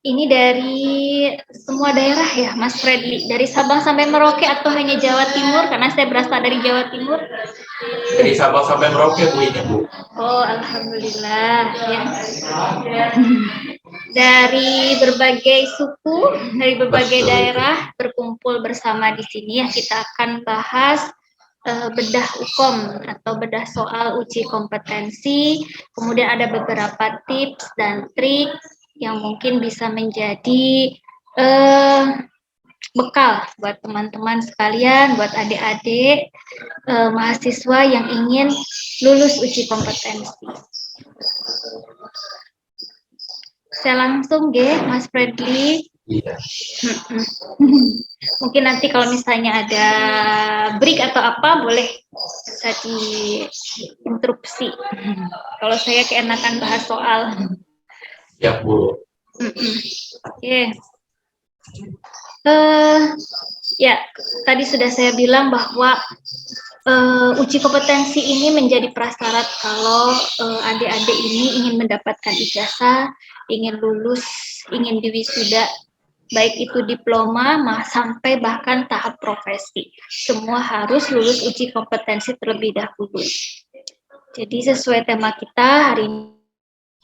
Ini dari semua daerah ya, Mas Fredly? Dari Sabang sampai Merauke atau hanya Jawa Timur? Karena saya berasal dari Jawa Timur. Dari Sabang sampai Merauke Bu ini Bu. Oh, alhamdulillah ya. Dari berbagai suku, dari berbagai daerah berkumpul bersama di sini ya. Kita akan bahas bedah UKOM atau bedah soal uji kompetensi. Kemudian ada beberapa tips dan trik yang mungkin bisa menjadi bekal buat teman-teman sekalian, buat adik-adik mahasiswa yang ingin lulus uji kompetensi. Saya langsung Mas Fredly. Iya. Mungkin nanti kalau misalnya ada break atau apa boleh bisa diinterupsi. Kalau saya keenakan bahas soal. Siap Bu. Oke. Ya, tadi sudah saya bilang bahwa uji kompetensi ini menjadi prasyarat kalau adik-adik ini ingin mendapatkan ijazah, ingin lulus, ingin diwisuda, baik itu diploma sampai bahkan tahap profesi. Semua harus lulus uji kompetensi terlebih dahulu. Jadi sesuai tema kita hari ini,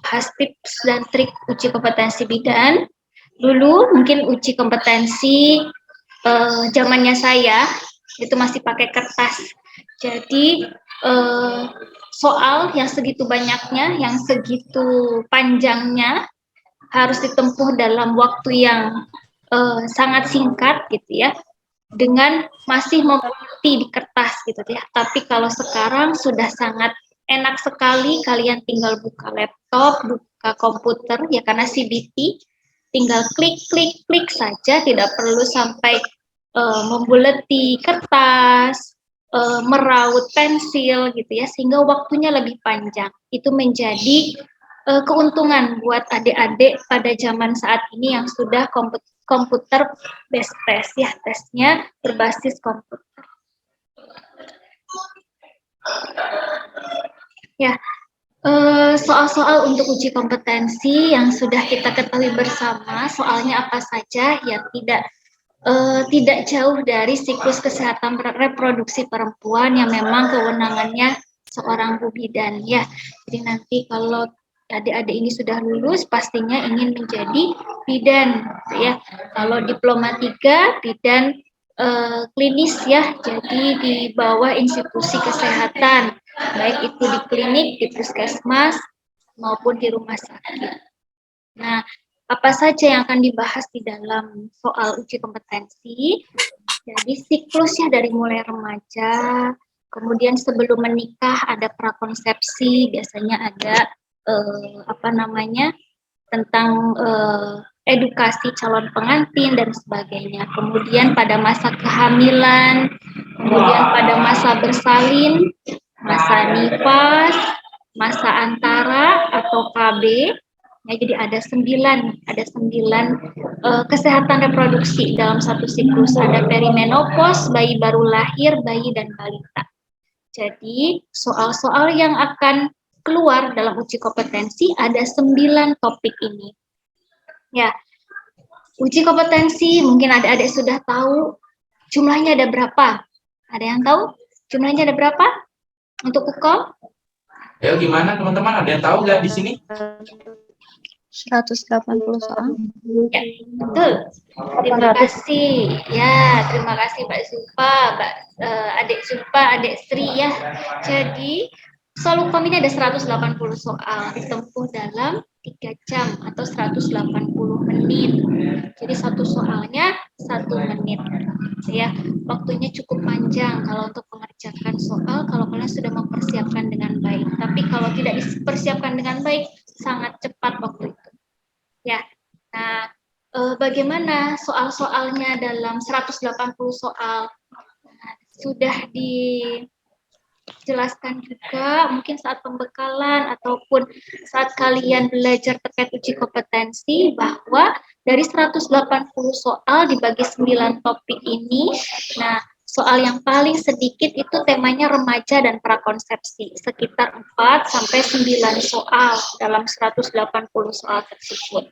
bahas tips dan trik uji kompetensi bidan. Dulu mungkin uji kompetensi zamannya saya itu masih pakai kertas. Jadi soal yang segitu banyaknya, yang segitu panjangnya harus ditempuh dalam waktu yang sangat singkat gitu ya, dengan masih membukti di kertas gitu ya. Tapi kalau sekarang sudah sangat enak sekali, kalian tinggal buka laptop, buka komputer ya, karena CBT tinggal klik saja, tidak perlu sampai membuleti kertas, meraut pensil gitu ya, sehingga waktunya lebih panjang. Itu menjadi keuntungan buat adik-adik pada zaman saat ini yang sudah komputer based test ya, tesnya berbasis komputer. Ya, soal-soal untuk uji kompetensi yang sudah kita ketahui bersama, soalnya apa saja yang tidak jauh dari siklus kesehatan reproduksi perempuan yang memang kewenangannya seorang bu bidan ya. Jadi nanti kalau adik-adik ini sudah lulus pastinya ingin menjadi bidan ya. Kalau diploma 3 bidan klinis ya, jadi di bawah institusi kesehatan, baik itu di klinik, di puskesmas maupun di rumah sakit. Nah, apa saja yang akan dibahas di dalam soal uji kompetensi? Jadi siklusnya dari mulai remaja, kemudian sebelum menikah ada prakonsepsi, biasanya ada tentang edukasi calon pengantin dan sebagainya. Kemudian pada masa kehamilan, kemudian pada masa bersalin, masa nifas, masa antara atau KB. Ya, jadi ada 9 kesehatan reproduksi dalam satu siklus. Ada perimenopause, bayi baru lahir, bayi dan balita. Jadi soal-soal yang akan keluar dalam uji kompetensi ada 9 topik ini. Ya, uji kompetensi mungkin adik-adik sudah tahu jumlahnya ada berapa? Ada yang tahu jumlahnya ada berapa untuk UKOM? Ya gimana teman-teman, ada yang tahu nggak di sini? 180 soal. Ya, betul. Terima kasih. Ya, terima kasih Pak Zulfa, Adik Zulfa, Adik Sri ya. Jadi, soal UKOM ini ada 180 soal ditempuh dalam 3 jam atau 180 menit. Jadi satu soalnya 1 menit. Ya, waktunya cukup panjang kalau untuk mengerjakan soal kalau kalian sudah mempersiapkan dengan baik. Tapi kalau tidak dipersiapkan dengan baik, sangat cepat waktu itu. Ya, nah bagaimana soal-soalnya dalam 180 soal? Sudah dijelaskan juga mungkin saat pembekalan ataupun saat kalian belajar terkait uji kompetensi bahwa dari 180 soal dibagi 9 topik ini, nah soal yang paling sedikit itu temanya remaja dan prakonsepsi, sekitar 4 sampai 9 soal dalam 180 soal tersebut.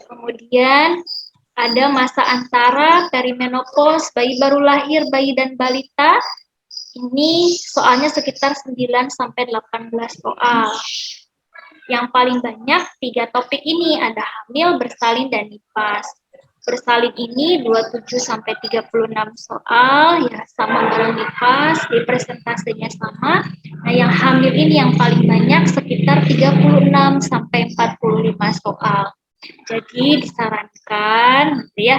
Kemudian ada masa antara, perimenopause, bayi baru lahir, bayi dan balita. Ini soalnya sekitar 9 sampai 18 soal. Yang paling banyak 3 topik ini, ada hamil, bersalin, dan nifas. Bersalin ini 27 sampai 36 soal, ya sama bareng nifas, di presentasinya sama. Nah, yang hamil ini yang paling banyak sekitar 36 sampai 45 soal. Jadi disarankan gitu ya,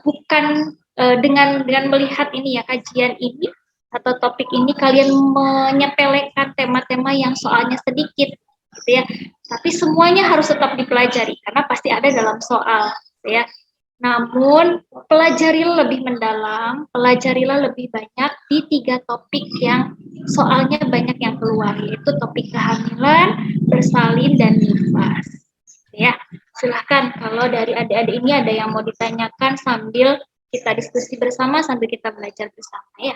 bukan dengan melihat ini ya, kajian ini atau topik ini kalian menyepelekan tema-tema yang soalnya sedikit gitu ya, tapi semuanya harus tetap dipelajari karena pasti ada dalam soal gitu ya. Namun pelajarilah lebih mendalam, pelajarilah lebih banyak di 3 topik yang soalnya banyak yang keluar, yaitu topik kehamilan, bersalin, dan nifas ya. Silahkan kalau dari adik-adik ini ada yang mau ditanyakan sambil kita diskusi bersama, sambil kita belajar bersama ya.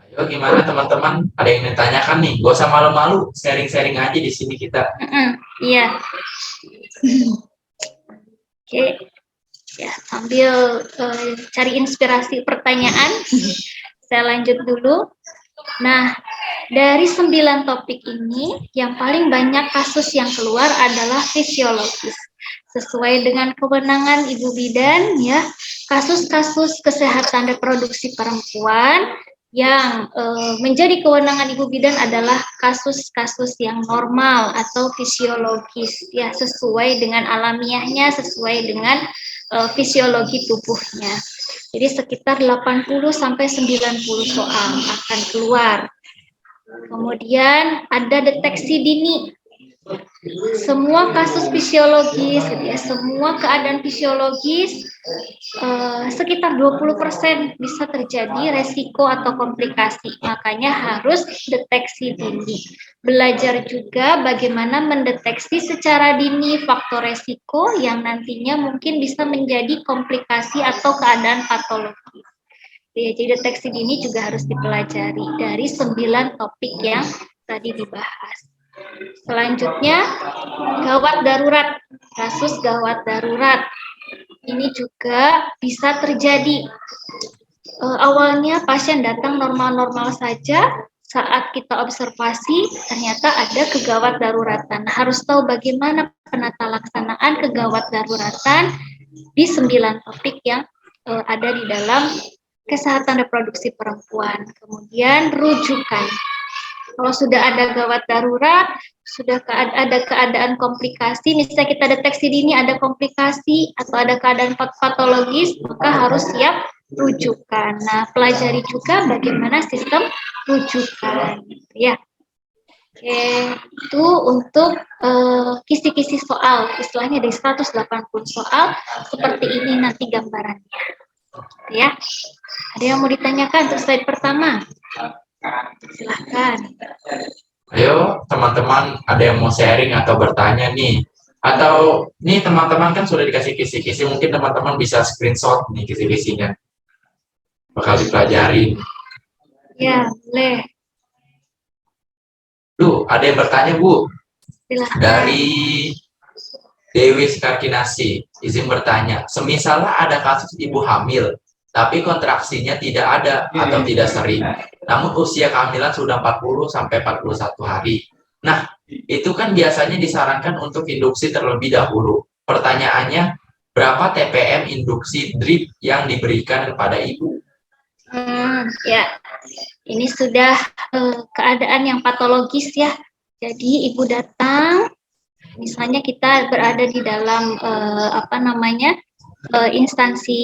Ayo gimana teman-teman? Ada yang ditanyakan nih? Gak usah malu-malu, sharing-sharing aja di sini kita. Iya. Oke. Ya, sambil cari inspirasi pertanyaan, saya lanjut dulu. Nah, dari 9 topik ini, yang paling banyak kasus yang keluar adalah fisiologis. Sesuai dengan kewenangan Ibu Bidan, ya, kasus-kasus kesehatan reproduksi perempuan yang menjadi kewenangan Ibu Bidan adalah kasus-kasus yang normal atau fisiologis, ya, sesuai dengan alamiahnya, sesuai dengan fisiologi tubuhnya. Jadi sekitar 80 sampai 90 soal akan keluar. Kemudian ada deteksi dini. Semua kasus fisiologis, gitu ya, semua keadaan fisiologis sekitar 20% bisa terjadi resiko atau komplikasi. Makanya harus deteksi dini. Belajar juga bagaimana mendeteksi secara dini faktor resiko yang nantinya mungkin bisa menjadi komplikasi atau keadaan patologis. Ya, jadi deteksi dini juga harus dipelajari dari 9 topik yang tadi dibahas. Selanjutnya, gawat darurat, kasus gawat darurat. Ini juga bisa terjadi. Awalnya pasien datang normal-normal saja, saat kita observasi ternyata ada kegawat daruratan. Harus tahu bagaimana penata laksanaan kegawat daruratan di 9 topik yang ada di dalam kesehatan reproduksi perempuan. Kemudian rujukan. Kalau sudah ada gawat darurat, sudah ada keadaan komplikasi, misalnya kita deteksi dini ada komplikasi atau ada keadaan patologis, maka harus siap rujukan. Nah, pelajari juga bagaimana sistem rujukan, ya. Oke, itu untuk kisi-kisi soal, istilahnya dari 180 soal, seperti ini nanti gambarannya. Ya, ada yang mau ditanyakan untuk slide pertama? Silahkan. Ayo teman-teman, ada yang mau sharing atau bertanya nih? Atau nih teman-teman kan sudah dikasih kisi-kisi, mungkin teman-teman bisa screenshot nih kisi-kisinya. Bakal dipelajari. Ya, boleh. Duh, ada yang bertanya, Bu. Silahkan. Dari Dewi Skarkinasi, izin bertanya, semisal ada kasus ibu hamil, tapi kontraksinya tidak ada atau tidak sering, namun usia kehamilan sudah 40 sampai 41 hari. Nah, itu kan biasanya disarankan untuk induksi terlebih dahulu. Pertanyaannya, berapa TPM induksi DRIP yang diberikan kepada ibu? Ya, ini sudah keadaan yang patologis ya. Jadi ibu datang, misalnya kita berada di dalam instansi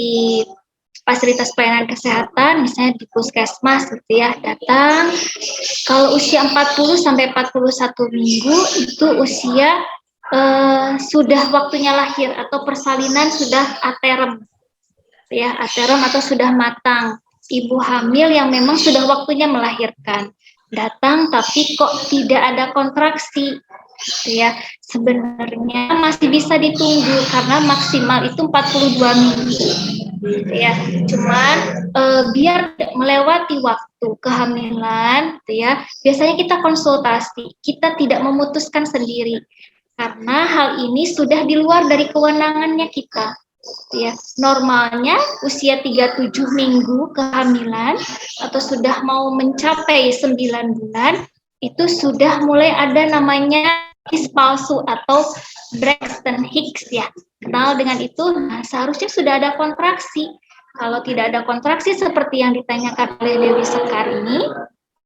fasilitas pelayanan kesehatan, misalnya di puskesmas gitu ya, datang. Kalau usia 40 sampai 41 minggu itu usia sudah waktunya lahir atau persalinan sudah aterem. Ya, aterem atau sudah matang. Ibu hamil yang memang sudah waktunya melahirkan. Datang tapi kok tidak ada kontraksi. Ya, sebenarnya masih bisa ditunggu karena maksimal itu 42 minggu. gitu ya. Cuman biar melewati waktu kehamilan, gitu ya, biasanya kita konsultasi, kita tidak memutuskan sendiri karena hal ini sudah di luar dari kewenangannya kita. Ya, normalnya usia 37 minggu kehamilan atau sudah mau mencapai 9 bulan itu sudah mulai ada namanya kis palsu atau Braxton Hicks ya. Kenal dengan itu, nah seharusnya sudah ada kontraksi. Kalau tidak ada kontraksi seperti yang ditanyakan oleh Dewi Sekar ini,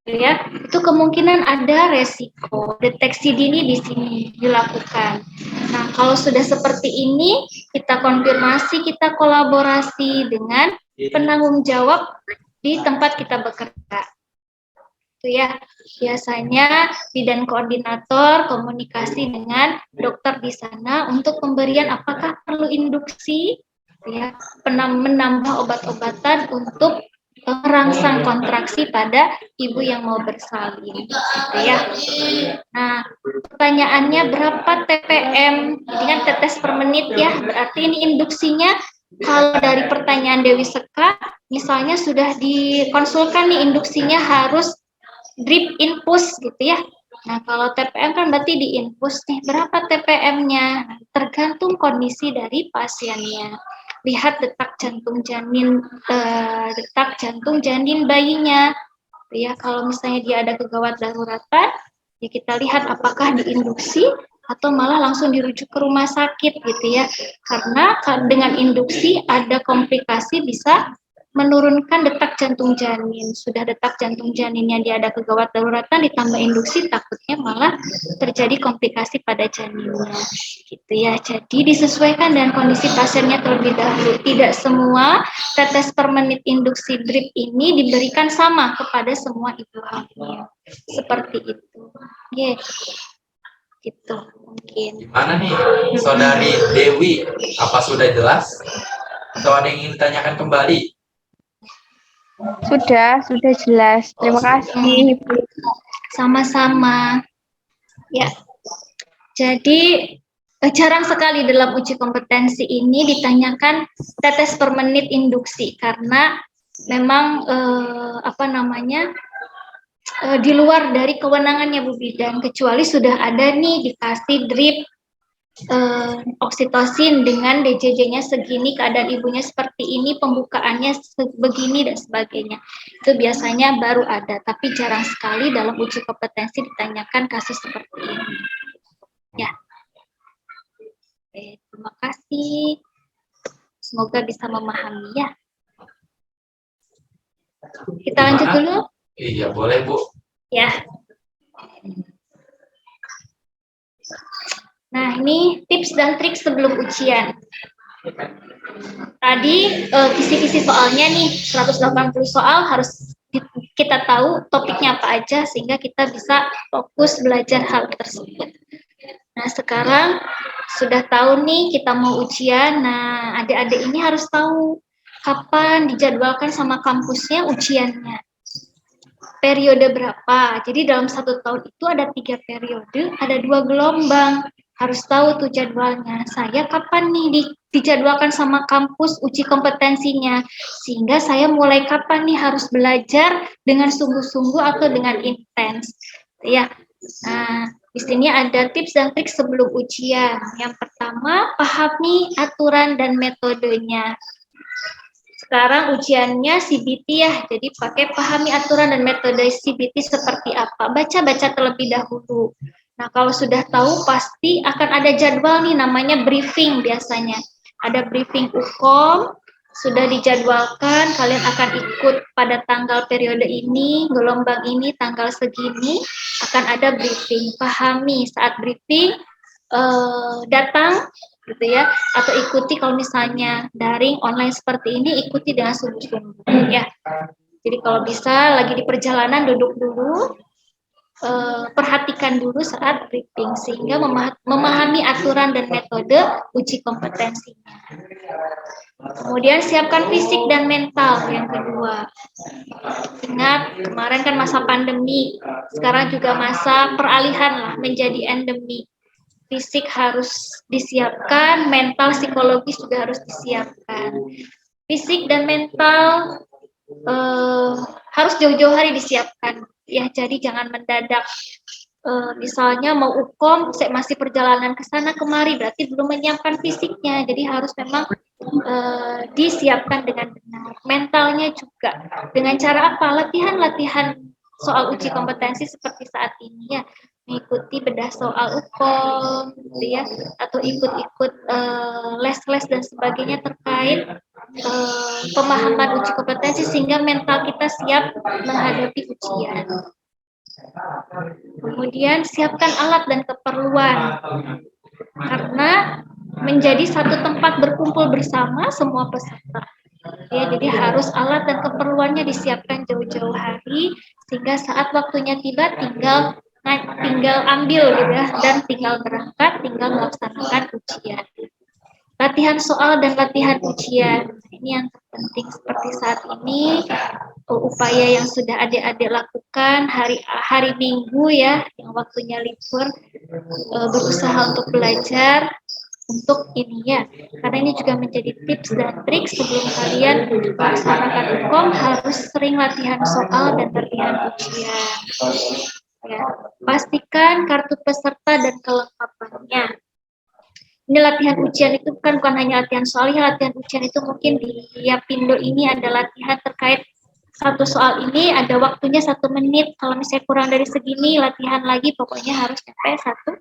ya, itu kemungkinan ada resiko. Deteksi dini di sini dilakukan. Nah, kalau sudah seperti ini, kita konfirmasi, kita kolaborasi dengan penanggung jawab di tempat kita bekerja. Itu ya, biasanya bidan koordinator komunikasi dengan dokter di sana untuk pemberian apakah perlu induksi, ya, menambah obat-obatan untuk merangsang kontraksi pada ibu yang mau bersalin, gitu ya. Nah, pertanyaannya berapa TPM? Ini kan tetes per menit ya, berarti ini induksinya kalau dari pertanyaan Dewi Seka, misalnya sudah dikonsulkan nih induksinya harus drip infus gitu ya. Nah, kalau TPM kan berarti di infus nih, berapa TPM-nya? Tergantung kondisi dari pasiennya. Lihat detak jantung janin bayinya. Ya, kalau misalnya dia ada kegawat daruratan, ya kita lihat apakah diinduksi atau malah langsung dirujuk ke rumah sakit gitu ya. Karena dengan induksi ada komplikasi bisa menurunkan detak jantung janin. Sudah detak jantung janinnya dia ada kegawat daruratan ditambah induksi, takutnya malah terjadi komplikasi pada janinnya. Gitu ya. Jadi disesuaikan dengan kondisi pasiennya terlebih dahulu. Tidak semua tetes per menit induksi drip ini diberikan sama kepada semua ibu hamil. Seperti itu. Oke. Gitu mungkin. Gimana nih, Saudari Dewi? Apa sudah jelas? Atau ada yang ingin ditanyakan kembali? Sudah jelas. Terima kasih, Ibu. Sama-sama. Ya. Jadi jarang sekali dalam uji kompetensi ini ditanyakan tetes per menit induksi karena memang di luar dari kewenangannya Bu Bidan, kecuali sudah ada nih dikasih drip oksitosin dengan DJJ-nya segini, keadaan ibunya seperti ini, pembukaannya begini dan sebagainya. Itu biasanya baru ada, tapi jarang sekali dalam uji kompetensi ditanyakan kasus seperti ini. Ya. Oke, terima kasih. Semoga bisa memahami ya. Kita lanjut dulu. Iya, boleh Bu. Ya. Nah, ini tips dan trik sebelum ujian. Tadi kisi-kisi soalnya nih, 180 soal harus kita tahu topiknya apa aja sehingga kita bisa fokus belajar hal tersebut. Nah, sekarang sudah tahu nih kita mau ujian. Nah, adik-adik ini harus tahu kapan dijadwalkan sama kampusnya ujiannya. Periode berapa? Jadi dalam 1 tahun itu ada 3 periode, ada 2 gelombang. Harus tahu tuh jadwalnya. Saya kapan nih dijadwalkan sama kampus uji kompetensinya, sehingga saya mulai kapan nih harus belajar dengan sungguh-sungguh atau dengan intens. Ya. Nah, di sini ada tips dan trik sebelum ujian. Yang pertama, pahami aturan dan metodenya. Sekarang ujiannya CBT ya, jadi pakai pahami aturan dan metode CBT seperti apa. Baca-baca terlebih dahulu. Nah, kalau sudah tahu pasti akan ada jadwal nih namanya briefing biasanya. Ada briefing UKOM, sudah dijadwalkan, kalian akan ikut pada tanggal periode ini, gelombang ini, tanggal segini, akan ada briefing. Pahami saat briefing, datang, gitu ya, atau ikuti kalau misalnya daring, online seperti ini, ikuti dengan sungguh-sungguh, ya. Jadi kalau bisa, lagi di perjalanan, duduk dulu, perhatikan dulu saat briefing sehingga memahami aturan dan metode uji kompetensinya. Kemudian siapkan fisik dan mental yang kedua. Ingat kemarin kan masa pandemi, sekarang juga masa peralihan lah menjadi endemi. Fisik harus disiapkan, mental psikologis juga harus disiapkan. fisik dan mental harus jauh-jauh hari disiapkan. Ya, jadi jangan mendadak. Misalnya mau ukom, saya masih perjalanan ke sana kemari, berarti belum menyiapkan fisiknya. Jadi harus memang disiapkan dengan benar. Mentalnya juga. Dengan cara apa? Latihan-latihan soal uji kompetensi seperti saat ini ya, mengikuti bedah soal ukom, gitu ya, atau ikut-ikut les-les dan sebagainya terkait pemahaman uji kompetensi sehingga mental kita siap menghadapi ujian. Kemudian siapkan alat dan keperluan karena menjadi satu tempat berkumpul bersama semua peserta. Ya, jadi harus alat dan keperluannya disiapkan jauh-jauh hari sehingga saat waktunya tiba tinggal ambil gitu ya, dan tinggal berangkat, tinggal melaksanakan ujian. Latihan soal dan latihan ujian ini yang terpenting seperti saat ini. Upaya yang sudah adik-adik lakukan hari Minggu ya, yang waktunya libur, berusaha untuk belajar untuk ini ya, karena ini juga menjadi tips dan trik sebelum kalian melaksanakan UKOM harus sering latihan soal dan latihan ujian. Ya, pastikan kartu peserta dan kelengkapannya. Ini latihan ujian itu bukan hanya latihan soal, ya latihan ujian itu mungkin di Yapindo ini ada latihan terkait satu soal ini, ada waktunya 1 menit. Kalau misalnya kurang dari segini, latihan lagi, pokoknya harus sampai 1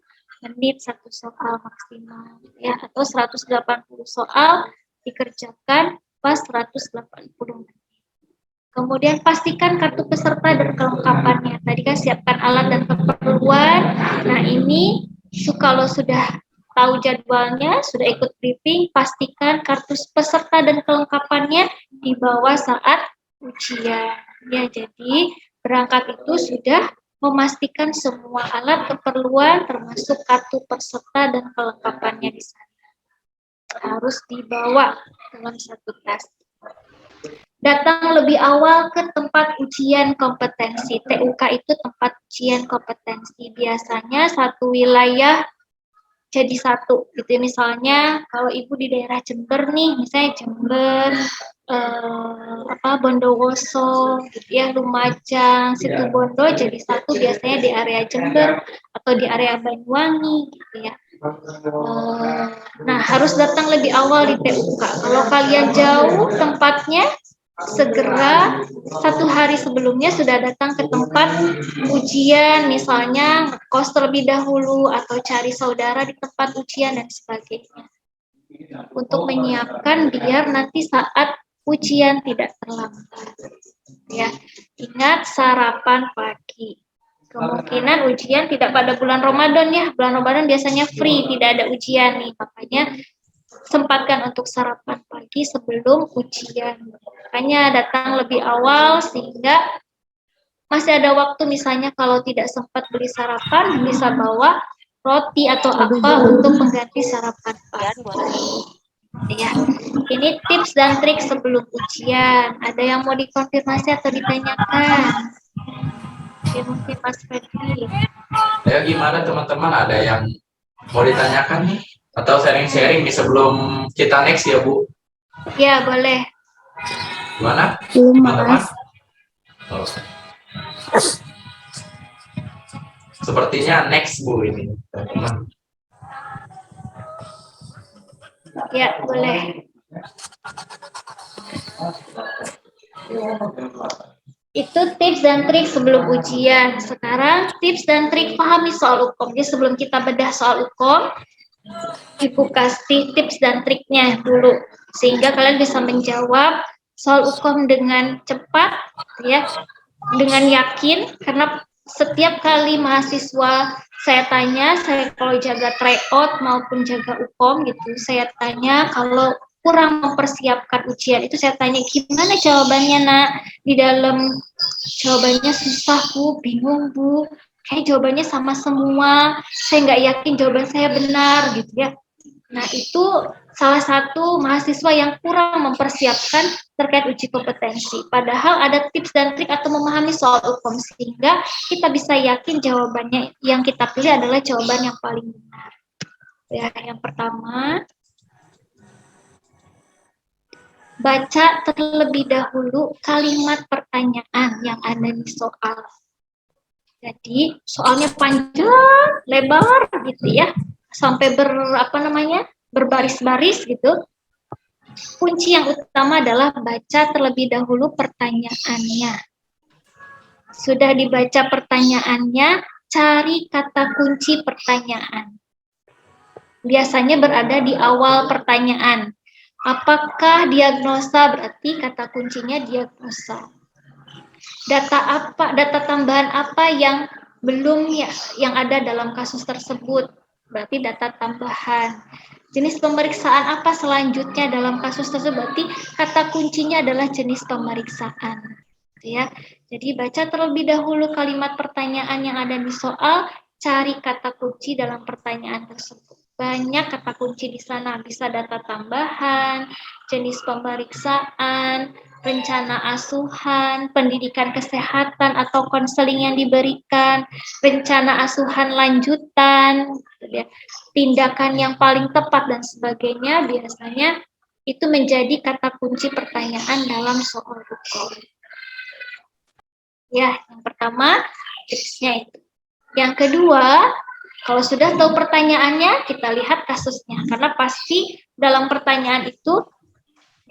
menit, 1 soal maksimal. Ya, atau 180 soal dikerjakan pas 180 menit. Kemudian pastikan kartu peserta dan kelengkapannya. Tadi kan siapkan alat dan keperluan. Nah ini kalau sudah tahu jadwalnya, sudah ikut briefing, pastikan kartu peserta dan kelengkapannya dibawa saat ujian. Ya, jadi berangkat itu sudah memastikan semua alat keperluan termasuk kartu peserta dan kelengkapannya di sana. Harus dibawa dalam satu tas. Datang lebih awal ke tempat ujian kompetensi. TUK itu tempat ujian kompetensi. Biasanya satu wilayah jadi satu gitu. Misalnya kalau ibu di daerah Jember nih, misalnya Jember, Bondowoso gitu ya, Lumajang, Situbondo jadi satu biasanya di area Jember atau di area Banyuwangi gitu ya. Nah, harus datang lebih awal di TUK. Kalau kalian jauh tempatnya, segera 1 hari sebelumnya sudah datang ke tempat ujian, misalnya kos terlebih dahulu atau cari saudara di tempat ujian dan sebagainya. Untuk menyiapkan biar nanti saat ujian tidak terlambat. Ya, ingat sarapan pagi. Kemungkinan ujian tidak pada bulan Ramadan ya. Bulan Ramadan biasanya free, tidak ada ujian nih. Makanya sempatkan untuk sarapan pagi sebelum ujian. Makanya datang lebih awal sehingga masih ada waktu, misalnya kalau tidak sempat beli sarapan bisa bawa roti atau apa untuk mengganti sarapan pagi. Ya, ini tips dan trik sebelum ujian. Ada yang mau dikonfirmasi atau ditanyakan? Oke, mungkin Mas Freddy. Ya gimana teman-teman, ada yang mau ditanyakan nih? Atau sharing-sharing nih sebelum kita next ya Bu? Ya, boleh. Gimana? Mas. Oh. Sepertinya next Bu ini, teman-teman. Ya, boleh. Itu tips dan trik sebelum ujian. Sekarang tips dan trik pahami soal UKOM. Jadi sebelum kita bedah soal UKOM, Ibu kasih tips dan triknya dulu sehingga kalian bisa menjawab soal UKOM dengan cepat ya, dengan yakin, karena setiap kali mahasiswa saya tanya, saya kalau jaga tryout maupun jaga UKOM gitu, saya tanya kalau kurang mempersiapkan ujian itu saya tanya gimana jawabannya nak, di dalam jawabannya susah Bu, bingung Bu, kayak jawabannya sama semua, saya nggak yakin jawaban saya benar gitu ya. Nah itu salah satu mahasiswa yang kurang mempersiapkan terkait uji kompetensi. Padahal ada tips dan trik atau memahami soal UKOM sehingga kita bisa yakin jawabannya yang kita pilih adalah jawaban yang paling benar. Ya, yang pertama, baca terlebih dahulu kalimat pertanyaan yang ada di soal. Jadi soalnya panjang, lebar gitu ya, sampai berbaris-baris gitu. Kunci yang utama adalah baca terlebih dahulu pertanyaannya. Sudah dibaca pertanyaannya, cari kata kunci pertanyaan. Biasanya berada di awal pertanyaan. Apakah diagnosa? Berarti kata kuncinya diagnosa. Data tambahan apa yang belum yang ada dalam kasus tersebut? Berarti data tambahan. Jenis pemeriksaan apa selanjutnya dalam kasus tersebut? Berarti kata kuncinya adalah jenis pemeriksaan. Ya. Jadi baca terlebih dahulu kalimat pertanyaan yang ada di soal, cari kata kunci dalam pertanyaan tersebut. Banyak kata kunci di sana, bisa data tambahan, jenis pemeriksaan, rencana asuhan, pendidikan kesehatan atau konseling yang diberikan, rencana asuhan lanjutan, tindakan yang paling tepat dan sebagainya. Biasanya itu menjadi kata kunci pertanyaan dalam soal hukum. Ya, yang pertama tipsnya itu. Yang kedua, kalau sudah tahu pertanyaannya, kita lihat kasusnya. Karena pasti dalam pertanyaan itu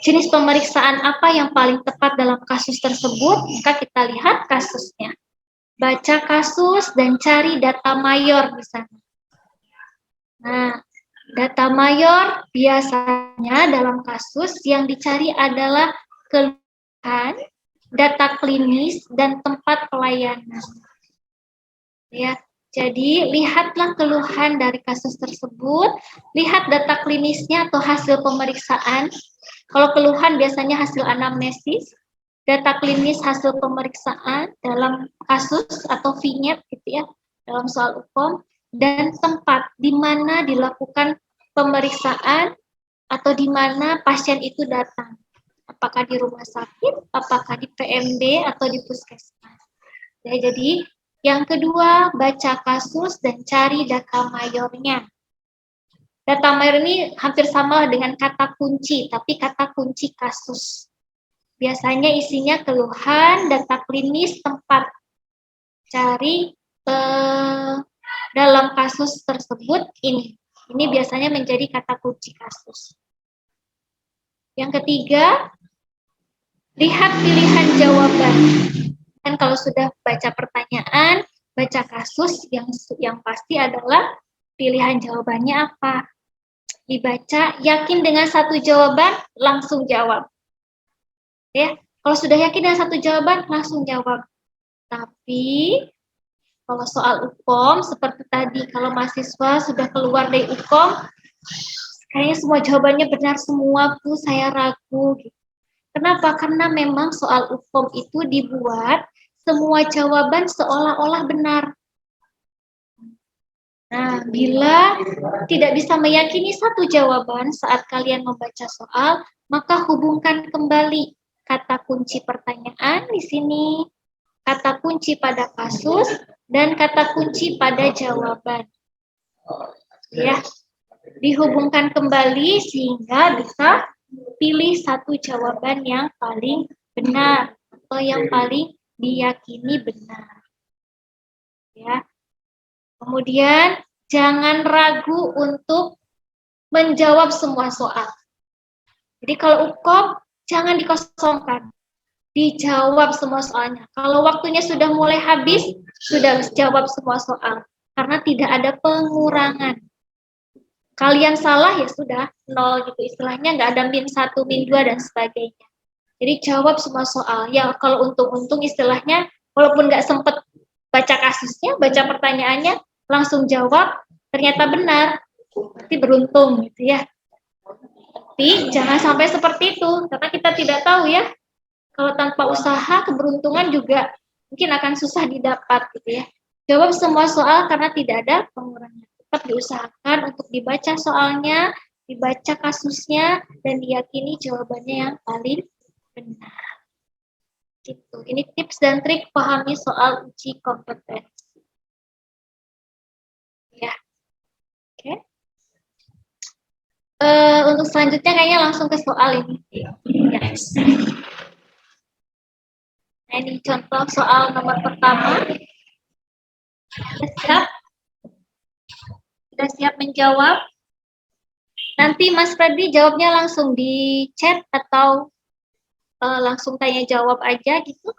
jenis pemeriksaan apa yang paling tepat dalam kasus tersebut, maka kita lihat kasusnya. Baca kasus dan cari data mayor di sana. Nah, data mayor biasanya dalam kasus yang dicari adalah keluhan, data klinis, dan tempat pelayanan. Ya, jadi lihatlah keluhan dari kasus tersebut, lihat data klinisnya atau hasil pemeriksaan. Kalau keluhan biasanya hasil anamnesis, data klinis hasil pemeriksaan dalam kasus atau vignette gitu ya, dalam soal hukum, dan tempat di mana dilakukan pemeriksaan atau di mana pasien itu datang. Apakah di rumah sakit, apakah di PMD atau di puskesmas. Ya, jadi yang kedua, baca kasus dan cari data mayornya. Data mayor ini hampir sama dengan kata kunci, tapi kata kunci kasus. Biasanya isinya keluhan, data klinis, tempat. Cari dalam kasus tersebut ini. Ini biasanya menjadi kata kunci kasus. Yang ketiga, lihat pilihan jawaban. Dan kalau sudah baca pertanyaan, baca kasus, yang pasti adalah pilihan jawabannya apa. Dibaca, yakin dengan satu jawaban, langsung jawab. Ya, kalau sudah yakin dengan satu jawaban, langsung jawab. Tapi kalau soal UKOM, seperti tadi, kalau mahasiswa sudah keluar dari UKOM, kayaknya semua jawabannya benar semua, Bu, saya ragu. Kenapa? Karena memang soal UKOM itu dibuat semua jawaban seolah-olah benar. Nah, bila tidak bisa meyakini satu jawaban saat kalian membaca soal, maka hubungkan kembali kata kunci pertanyaan di sini, kata kunci pada kasus, dan kata kunci pada jawaban. Ya, dihubungkan kembali sehingga bisa pilih satu jawaban yang paling benar atau yang paling diyakini benar. Ya. Kemudian jangan ragu untuk menjawab semua soal. Jadi kalau UKOM jangan dikosongkan. Dijawab semua soalnya. Kalau waktunya sudah mulai habis, sudah jawab semua soal. Karena tidak ada pengurangan. Kalian salah ya sudah, 0 gitu. Istilahnya nggak ada -1, -2, dan sebagainya. Jadi jawab semua soal. Ya kalau untung-untung istilahnya, walaupun nggak sempat baca kasusnya, baca pertanyaannya, langsung jawab, ternyata benar. Berarti beruntung gitu ya. Tapi jangan sampai seperti itu, karena kita tidak tahu ya. Kalau tanpa usaha, keberuntungan juga mungkin akan susah didapat gitu ya. Jawab semua soal karena tidak ada pengurangan. Tetap diusahakan untuk dibaca soalnya, dibaca kasusnya, dan diyakini jawabannya yang paling benar. Gitu. Ini tips dan trik pahami soal uji kompetensi. Ya. Oke. Untuk selanjutnya kayaknya langsung ke soal ini. Ya. Next. Nah, ini contoh soal nomor pertama. Sudah siap? Sudah siap menjawab? Nanti Mas Freddy jawabnya langsung di chat atau langsung tanya jawab aja gitu?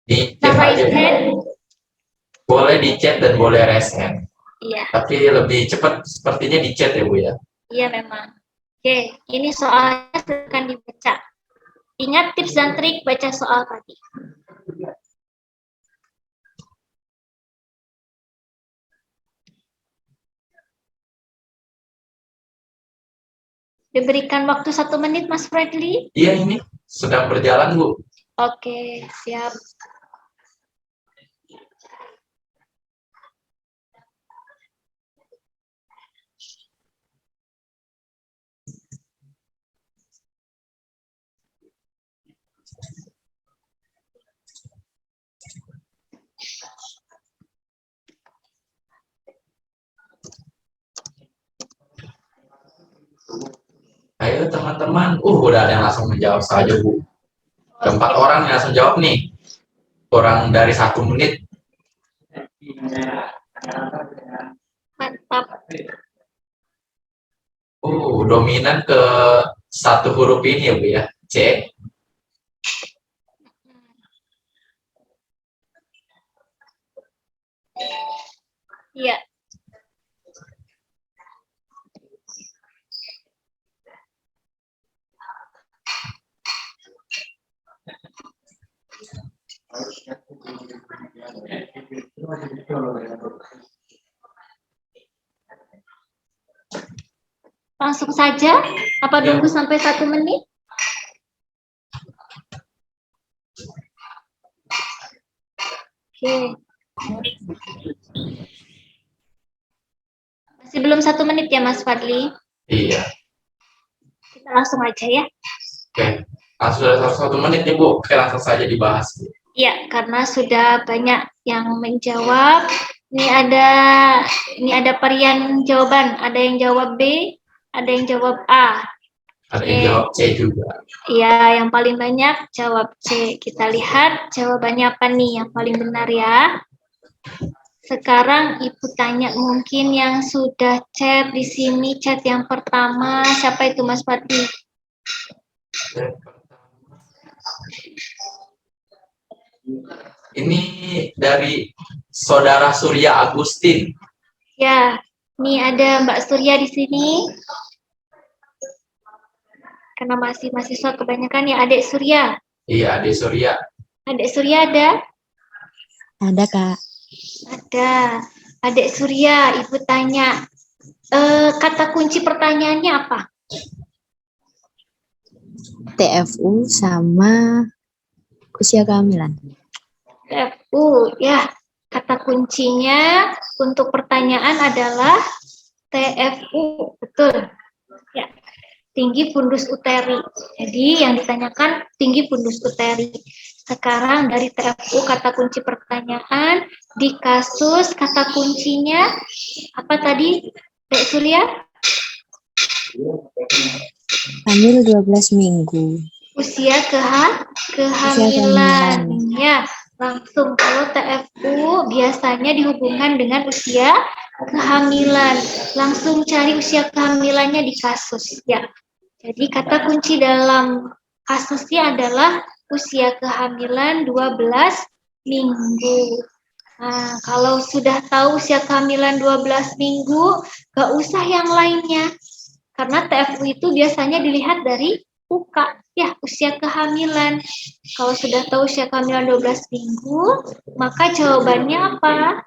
Di Nah, chat raise aja. hand. Boleh di chat dan boleh raise hand. Iya, Tapi lebih cepat sepertinya di chat ya Bu ya. iya memang. Oke, ini soalnya akan dibaca. Ingat tips dan trik baca soal tadi. Diberikan waktu 1 menit, Mas Fredly. Iya ini sedang berjalan Bu. Oke, siap. Ayo teman-teman, udah ada yang langsung menjawab saja Bu. Ada 4 orang yang langsung jawab nih. Kurang dari 1 menit. Mantap. Dominan ke 1 huruf ini ya Bu ya. C. Iya. Langsung saja? Apa Ya. nunggu sampai 1 menit? Oke. Masih belum 1 menit ya, Mas Fadli? Iya. Kita langsung aja ya. Oke. Langsung sudah 1 menit nih Bu. Oke, langsung saja dibahas. Iya, karena sudah banyak yang menjawab. Ini ada varian jawaban. Ada yang jawab B, ada yang jawab A. Ada yang jawab C juga. Iya, yang paling banyak jawab C. Kita lihat jawabannya apa nih yang paling benar ya. Sekarang Ibu tanya mungkin yang sudah chat di sini, chat yang pertama, siapa itu Mas Fadli? Ini dari Saudara Surya Agustin. Ya, ini ada Mbak Surya di sini. Karena masih mahasiswa kebanyakan ya Adik Surya. Iya, Adik Surya. Adik Surya ada? Ada, Kak. Ada. Adik Surya, Ibu tanya. Kata kunci pertanyaannya apa? TFU sama usia kehamilan. TFU, ya. Kata kuncinya untuk pertanyaan adalah TFU, betul. Ya, tinggi fundus uteri. Jadi yang ditanyakan tinggi fundus uteri. Sekarang dari TFU kata kunci pertanyaan di kasus kata kuncinya apa tadi, Dek Surya? Hamil 12 minggu. Usia kehamilan. Ya, langsung kalau TFU biasanya dihubungkan dengan usia kehamilan. Langsung cari usia kehamilannya di kasus ya. Jadi kata kunci dalam kasusnya adalah usia kehamilan 12 minggu. Nah, kalau sudah tahu usia kehamilan 12 minggu, gak usah yang lainnya. Karena TFU itu biasanya dilihat dari UK, ya, usia kehamilan. Kalau sudah tahu usia kehamilan 12 minggu, maka jawabannya apa?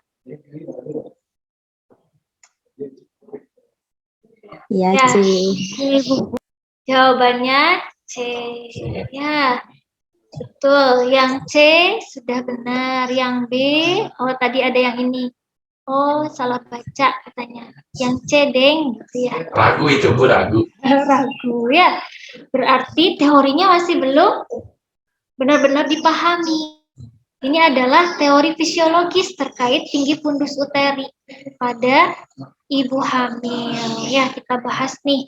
Ya, Ya. C. Jawabannya C. Ya, betul. Yang C sudah benar. Yang B, oh tadi ada yang ini. Oh, salah baca katanya. Yang C, deng, gitu ya. Ragu itu Bu, ragu. Ragu ya. Berarti teorinya masih belum benar-benar dipahami. Ini adalah teori fisiologis terkait tinggi fundus uteri pada ibu hamil. Ya, kita bahas nih.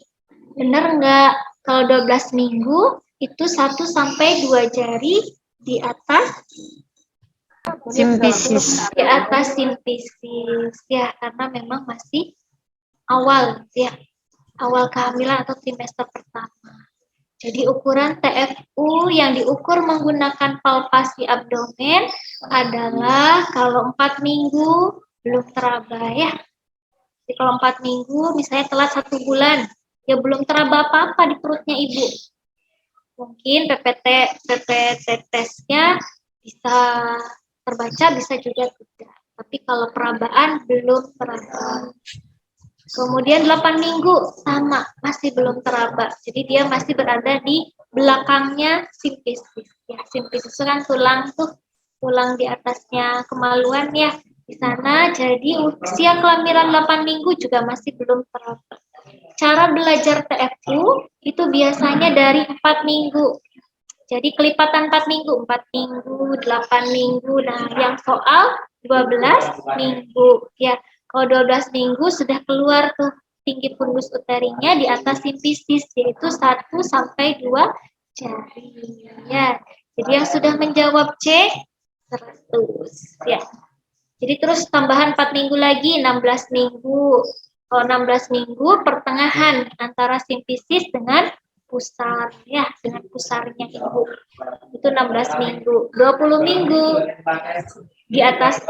Bener nggak? Kalau 12 minggu itu 1 sampai 2 jari di atas Simpisis. di atas simpisis ya, karena memang masih awal ya, awal kehamilan atau trimester pertama. Jadi ukuran TFU yang diukur menggunakan palpasi abdomen adalah kalau 4 minggu belum teraba ya. Jadi kalau 4 minggu misalnya telat 1 bulan, ya belum teraba apa-apa di perutnya ibu. Mungkin PPT tesnya bisa terbaca, bisa juga tidak. Tapi kalau perabaan belum teraba. Kemudian 8 minggu sama, masih belum teraba. Jadi dia masih berada di belakangnya simpisis. Ya, simpisis itu kan tulang tuh, tulang di atasnya kemaluan ya. Di sana jadi usia kelahiran 8 minggu juga masih belum teraba. Cara belajar TFU itu biasanya dari 4 minggu. Jadi kelipatan 4 minggu, 4 minggu, 8 minggu. Nah, yang soal 12 minggu. Ya, kalau 12 minggu sudah keluar tuh tinggi fundus uterinya di atas simpisis, yaitu 1 sampai 2 jari. Ya, jadi yang sudah menjawab C, 100. Ya. Jadi terus tambahan 4 minggu lagi, 16 minggu. Kalau 16 minggu, pertengahan antara simpisis dengan pusar, ya, dengan pusarnya ibu. Itu 16 minggu. 20 minggu di atas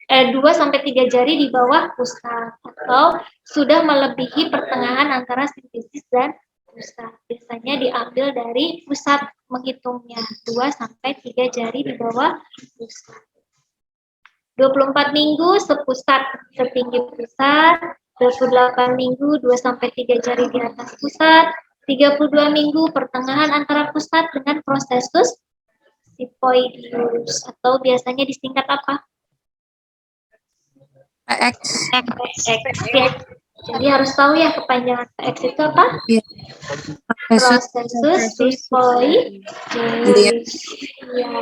2 sampai 3 jari di bawah pusar, atau sudah melebihi pertengahan antara simpisis dan pusat. Biasanya diambil dari pusat menghitungnya, 2 sampai 3 jari di bawah pusat. 24 minggu sepusat setinggi pusat, 28 minggu 2 sampai 3 jari di atas pusat, 32 minggu pertengahan antara pusat dengan prosesus sifoidius, atau biasanya disingkat apa? PX. PX ya. Jadi harus tahu ya kepanjangan PX itu apa? Prosesus sifoidius. Ya.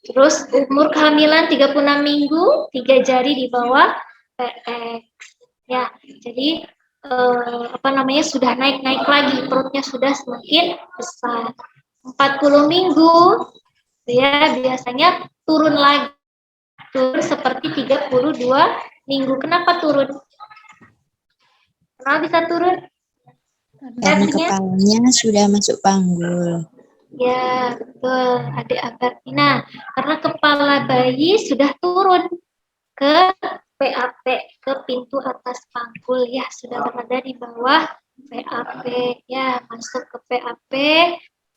Terus umur kehamilan 36 minggu, 3 jari di bawah PX. Ya, jadi sudah naik-naik lagi, perutnya sudah semakin besar. 40 minggu, ya biasanya turun lagi. Turun seperti 32 minggu. Kenapa turun? Kenapa bisa turun? Karena kepalanya sudah masuk panggul. Ya, betul, Adik Agartina. Karena kepala bayi sudah turun ke PAP, ke pintu atas panggul ya, sudah berada di bawah PAP ya, masuk ke PAP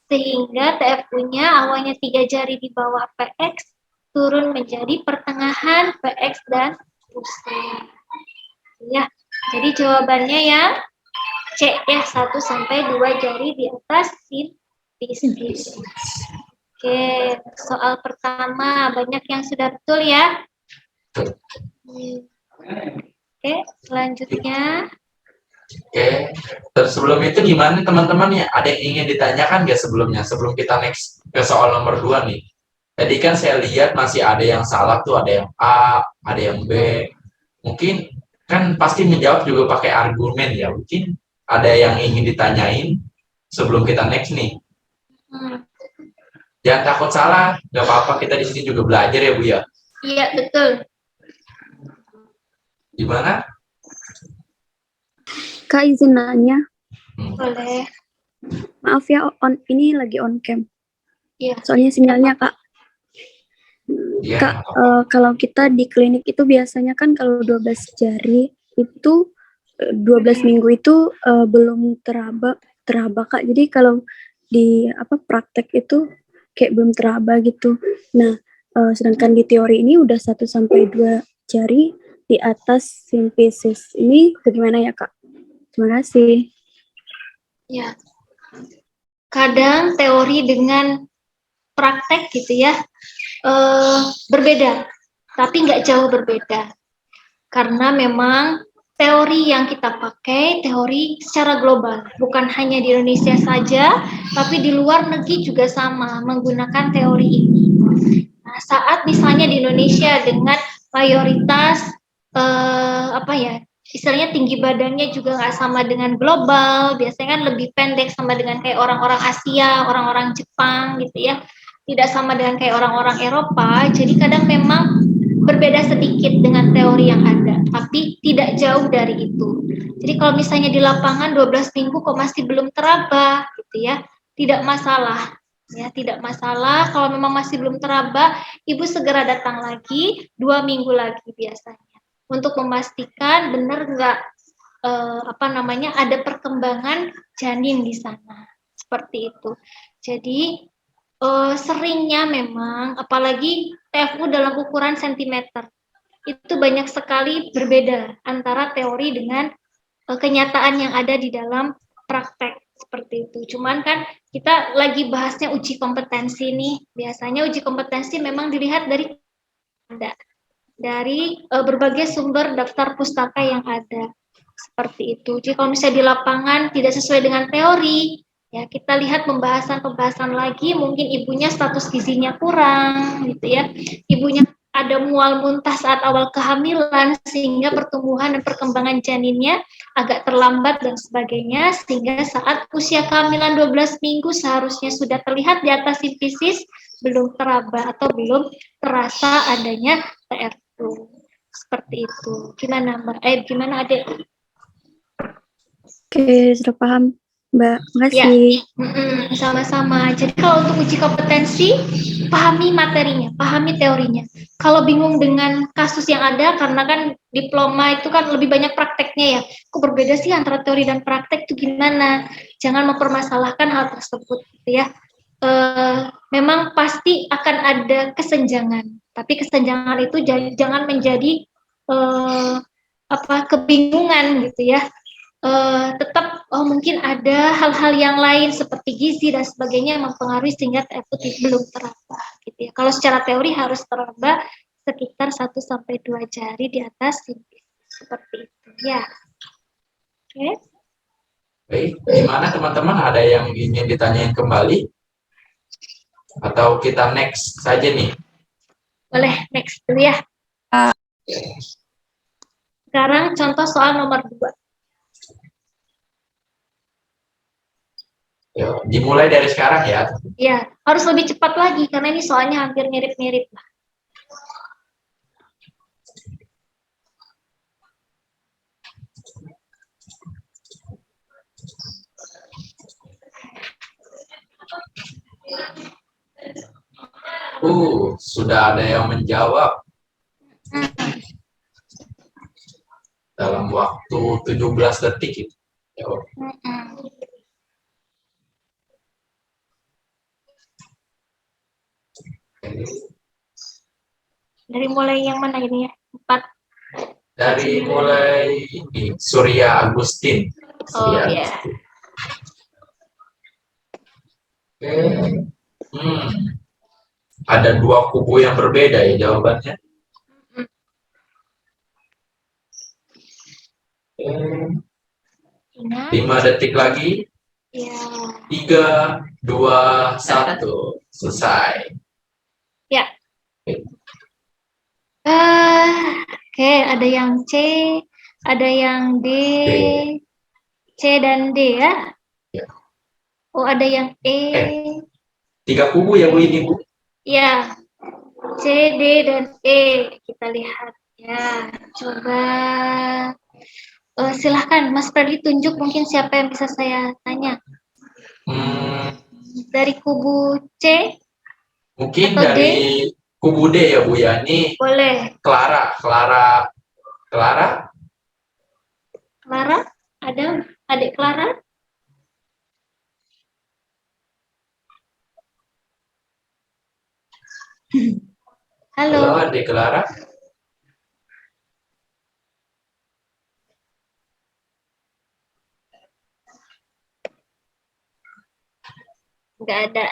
sehingga TFU-nya awalnya 3 jari di bawah PX turun menjadi pertengahan PX dan pusat. Ya, jadi jawabannya yang C ya, 1 sampai 2 jari di atas simpisis. Oke, soal pertama banyak yang sudah betul ya. Oke, selanjutnya. Oke, terus sebelum itu gimana teman-teman ya? Ada yang ingin ditanyakan nggak sebelumnya? Sebelum kita next ke soal nomor 2 nih. Tadi kan saya lihat masih ada yang salah tuh, ada yang A, ada yang B. Mungkin kan pasti menjawab juga pakai argumen ya. Mungkin ada yang ingin ditanyain sebelum kita next nih. Jangan takut salah, nggak apa-apa, kita di sini juga belajar ya Bu ya. Iya, betul. Gimana? Kak, izin nanya. Boleh. Maaf ya, ini lagi on cam. Iya. Soalnya sinyalnya, Kak. Ya, Kak, kalau kita di klinik itu biasanya kan kalau 12 jari itu 12 minggu itu belum teraba Kak. Jadi kalau di praktek itu kayak belum teraba gitu. Nah, sedangkan di teori ini udah 1 sampai 2 jari di atas simpisis. Ini bagaimana ya, Kak? Terima kasih. Ya. Kadang teori dengan praktek gitu ya berbeda, tapi nggak jauh berbeda. Karena memang teori yang kita pakai, teori secara global, bukan hanya di Indonesia saja, tapi di luar negeri juga sama menggunakan teori ini. Nah, saat misalnya di Indonesia dengan mayoritas istilahnya tinggi badannya juga nggak sama dengan global, biasanya kan lebih pendek sama dengan kayak orang-orang Asia, orang-orang Jepang gitu ya, tidak sama dengan kayak orang-orang Eropa, jadi kadang memang berbeda sedikit dengan teori yang ada, tapi tidak jauh dari itu. Jadi kalau misalnya di lapangan 12 minggu kok masih belum teraba gitu ya, tidak masalah. Ya, tidak masalah kalau memang masih belum teraba, ibu segera datang lagi 2 minggu lagi biasanya untuk memastikan benar nggak ada perkembangan janin di sana seperti itu. Jadi seringnya memang apalagi TFU dalam ukuran sentimeter itu banyak sekali berbeda antara teori dengan kenyataan yang ada di dalam praktek seperti itu. Cuman kan kita lagi bahasnya uji kompetensi nih. Biasanya uji kompetensi memang dilihat dari berbagai sumber daftar pustaka yang ada seperti itu. Jadi kalau misalnya di lapangan tidak sesuai dengan teori, ya kita lihat pembahasan lagi, mungkin ibunya status gizinya kurang, gitu ya. Ibunya ada mual muntah saat awal kehamilan sehingga pertumbuhan dan perkembangan janinnya agak terlambat dan sebagainya, sehingga saat usia kehamilan 12 minggu seharusnya sudah terlihat di atas sifisis, belum teraba atau belum terasa adanya TFU. Seperti itu. Gimana Mbak? Gimana Adek? Oke, sudah paham, Mbak. Ya, Makasih. sama-sama. Jadi kalau untuk uji kompetensi, pahami materinya, pahami teorinya. Kalau bingung dengan kasus yang ada, karena kan diploma itu kan lebih banyak prakteknya ya. Kok berbeda sih antara teori dan praktek itu gimana? Jangan mempermasalahkan hal tersebut, gitu ya. Memang pasti akan ada kesenjangan, tapi kesenjangan itu jangan menjadi kebingungan gitu ya. Tetap mungkin ada hal-hal yang lain seperti gizi dan sebagainya yang mempengaruhi sehingga TFU belum teraba gitu ya. Kalau secara teori harus teraba sekitar 1-2 jari di atas seperti itu ya. Oke. Baik, gimana teman-teman? Ada yang ingin ditanyain kembali? Atau kita next saja nih? Boleh next dulu ya. Sekarang contoh soal nomor 2. Yuk, dimulai dari sekarang ya. Ya, harus lebih cepat lagi karena ini soalnya hampir mirip-mirip lah. Sudah ada yang menjawab dalam waktu 17 detik itu. Jawab. Dari mulai yang mana ini ya? 4. Dari mulai ini, Surya Agustin. Oh ya. Ada 2 kubu yang berbeda ya jawabannya. 5 detik lagi. Ya. 3, 2, 1. Selesai. Ya. Oke, ada yang C, ada yang D, C dan D ya. Oh, ada yang E. 3 kubu ya Bu ini Bu? Ya, C, D, dan E. Kita lihat ya. Coba silahkan Mas Freddy tunjuk mungkin siapa yang bisa saya tanya. Dari kubu C? Mungkin atau dari D? kubu D ya Bu ya. Ini Boleh. Clara. Clara? Ada adik Clara? Halo. Halo adik Clara. Nggak ada.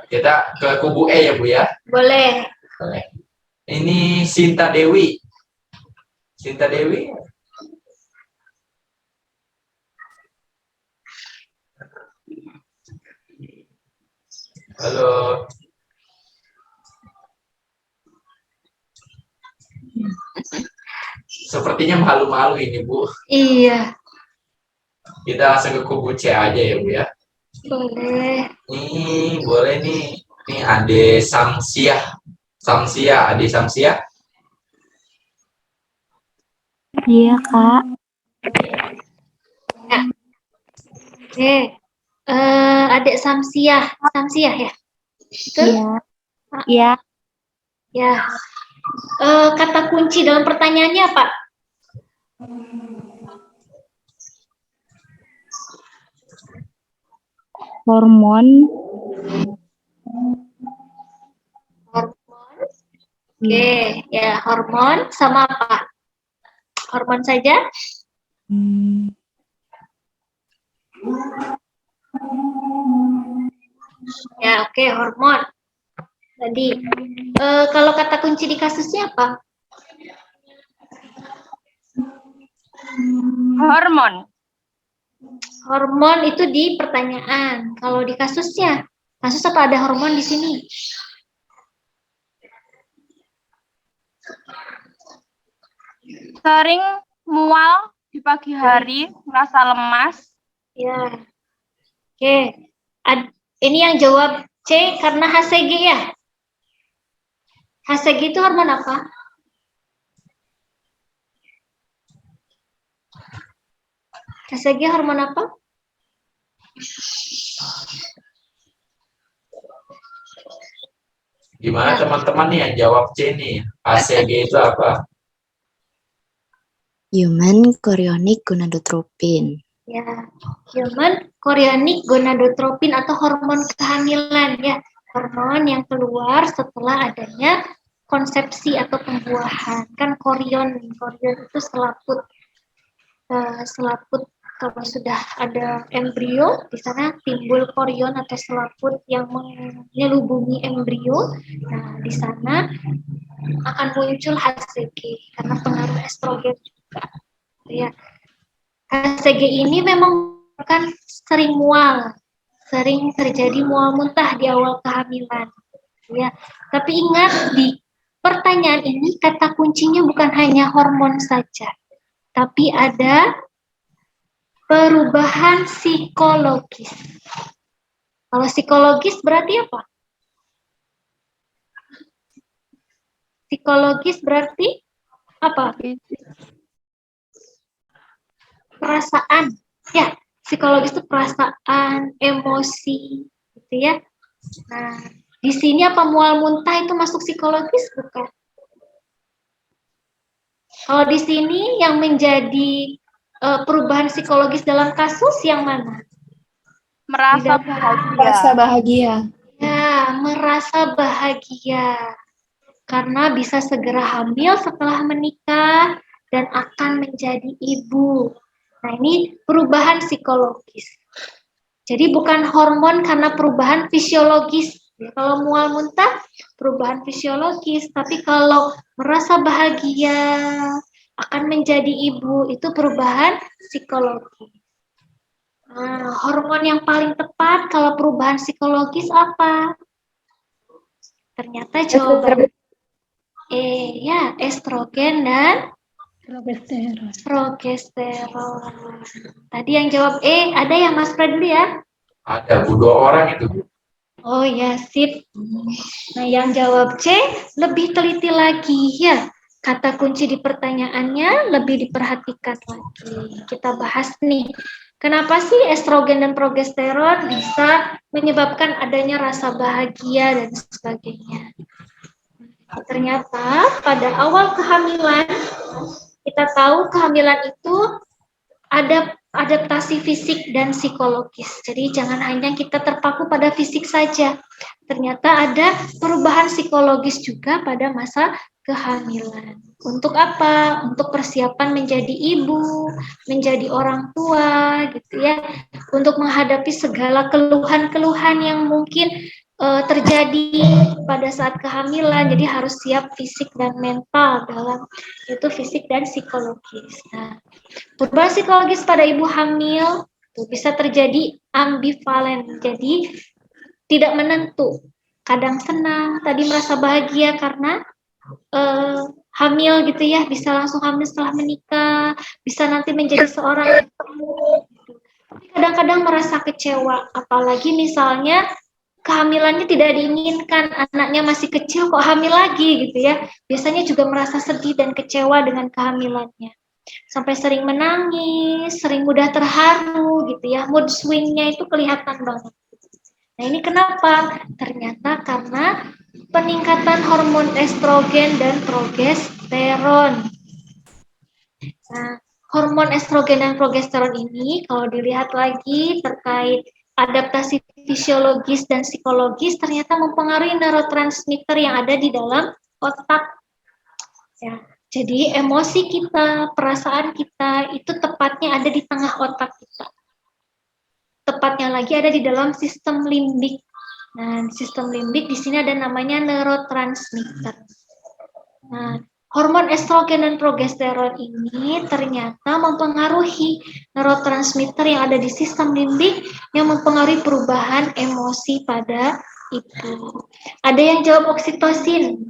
Kita ke kubu E ya Bu ya. Boleh. Ini Sinta Dewi. Halo. Sepertinya malu-malu ini, Bu. Iya, Kita langsung ke kubu C aja ya, Bu ya. boleh. Nih, boleh nih. Nih, Ade Samsiah. Ade Samsiah. Iya, Kak. Ya. Oke. Adik Samsiah ya? Betul? Iya. Iya. Ya. Kata kunci dalam pertanyaannya apa? Hormon. Hormon. Oke, ya hormon sama apa? Hormon saja? Ya, oke, hormon. Tadi, kalau kata kunci di kasusnya apa? Hormon. Hormon itu di pertanyaan. Kalau di kasusnya, kasus apa ada hormon di sini? Sering mual di pagi hari, merasa lemas. Ya. Oke. Ini yang jawab C karena HCG ya? HCG itu hormon apa? HCG hormon apa? Gimana teman-teman nih yang jawab C nih? ACG itu apa? Human chorionic gonadotropin. Ya, human chorionic gonadotropin atau hormon kehamilan ya. Hormon yang keluar setelah adanya konsepsi atau pembuahan. Kan korion itu selaput. Selaput kalau sudah ada embrio, di sana timbul korion atau selaput yang menyelubungi embrio. Nah, di sana akan muncul HCG karena pengaruh estrogen juga. Ya. HCG ini memang kan sering mual, sering terjadi mual muntah di awal kehamilan. Ya, tapi ingat di pertanyaan ini kata kuncinya bukan hanya hormon saja, tapi ada perubahan psikologis. Kalau psikologis berarti apa? Psikologis berarti apa? Perasaan. Ya, psikologis itu perasaan, emosi, gitu ya. Nah, di sini apa mual muntah itu masuk psikologis bukan? Kalau di sini yang menjadi perubahan psikologis dalam kasus yang mana? Merasa bahagia. Merasa bahagia. Ya, merasa bahagia. Karena bisa segera hamil setelah menikah dan akan menjadi ibu. Nah, ini perubahan psikologis. Jadi bukan hormon karena perubahan fisiologis. Ya, kalau mual muntah, perubahan fisiologis. Tapi kalau merasa bahagia, akan menjadi ibu, itu perubahan psikologis. Nah, hormon yang paling tepat kalau perubahan psikologis apa? Ternyata jawabannya ya, estrogen dan progesteron. Tadi yang jawab ada ya Mas Fredly ya? Ada Bu, 2 orang itu, Bu. Oh ya, sip. Nah, yang jawab C lebih teliti lagi ya. Kata kunci di pertanyaannya lebih diperhatikan lagi. Kita bahas nih. Kenapa sih estrogen dan progesteron bisa menyebabkan adanya rasa bahagia dan sebagainya? Ternyata pada awal kehamilan, kita tahu kehamilan itu ada adaptasi fisik dan psikologis. Jadi jangan hanya kita terpaku pada fisik saja. Ternyata ada perubahan psikologis juga pada masa kehamilan. Untuk apa? Untuk persiapan menjadi ibu, menjadi orang tua, gitu ya. Untuk menghadapi segala keluhan-keluhan yang mungkin terjadi pada saat kehamilan. Jadi harus siap fisik dan mental dalam itu fisik dan psikologis. Nah, perubahan psikologis pada ibu hamil itu bisa terjadi ambivalen. Jadi tidak menentu. Kadang senang, tadi merasa bahagia karena hamil gitu ya, bisa langsung hamil setelah menikah, bisa nanti menjadi seorang ibu. Tapi kadang-kadang merasa kecewa, apalagi misalnya kehamilannya tidak diinginkan, anaknya masih kecil kok hamil lagi gitu ya. Biasanya juga merasa sedih dan kecewa dengan kehamilannya. Sampai sering menangis, sering mudah terharu gitu ya. Mood swing-nya itu kelihatan banget. Nah, ini kenapa? Ternyata karena peningkatan hormon estrogen dan progesteron. Nah, hormon estrogen dan progesteron ini kalau dilihat lagi terkait adaptasi fisiologis dan psikologis ternyata mempengaruhi neurotransmitter yang ada di dalam otak. Ya, jadi emosi kita, perasaan kita itu tepatnya ada di tengah otak kita. Tepatnya lagi ada di dalam sistem limbik. Nah, sistem limbik di sini ada namanya neurotransmitter. Nah, hormon estrogen dan progesteron ini ternyata mempengaruhi neurotransmitter yang ada di sistem limbik yang mempengaruhi perubahan emosi pada ibu. Ada yang jawab oksitosin.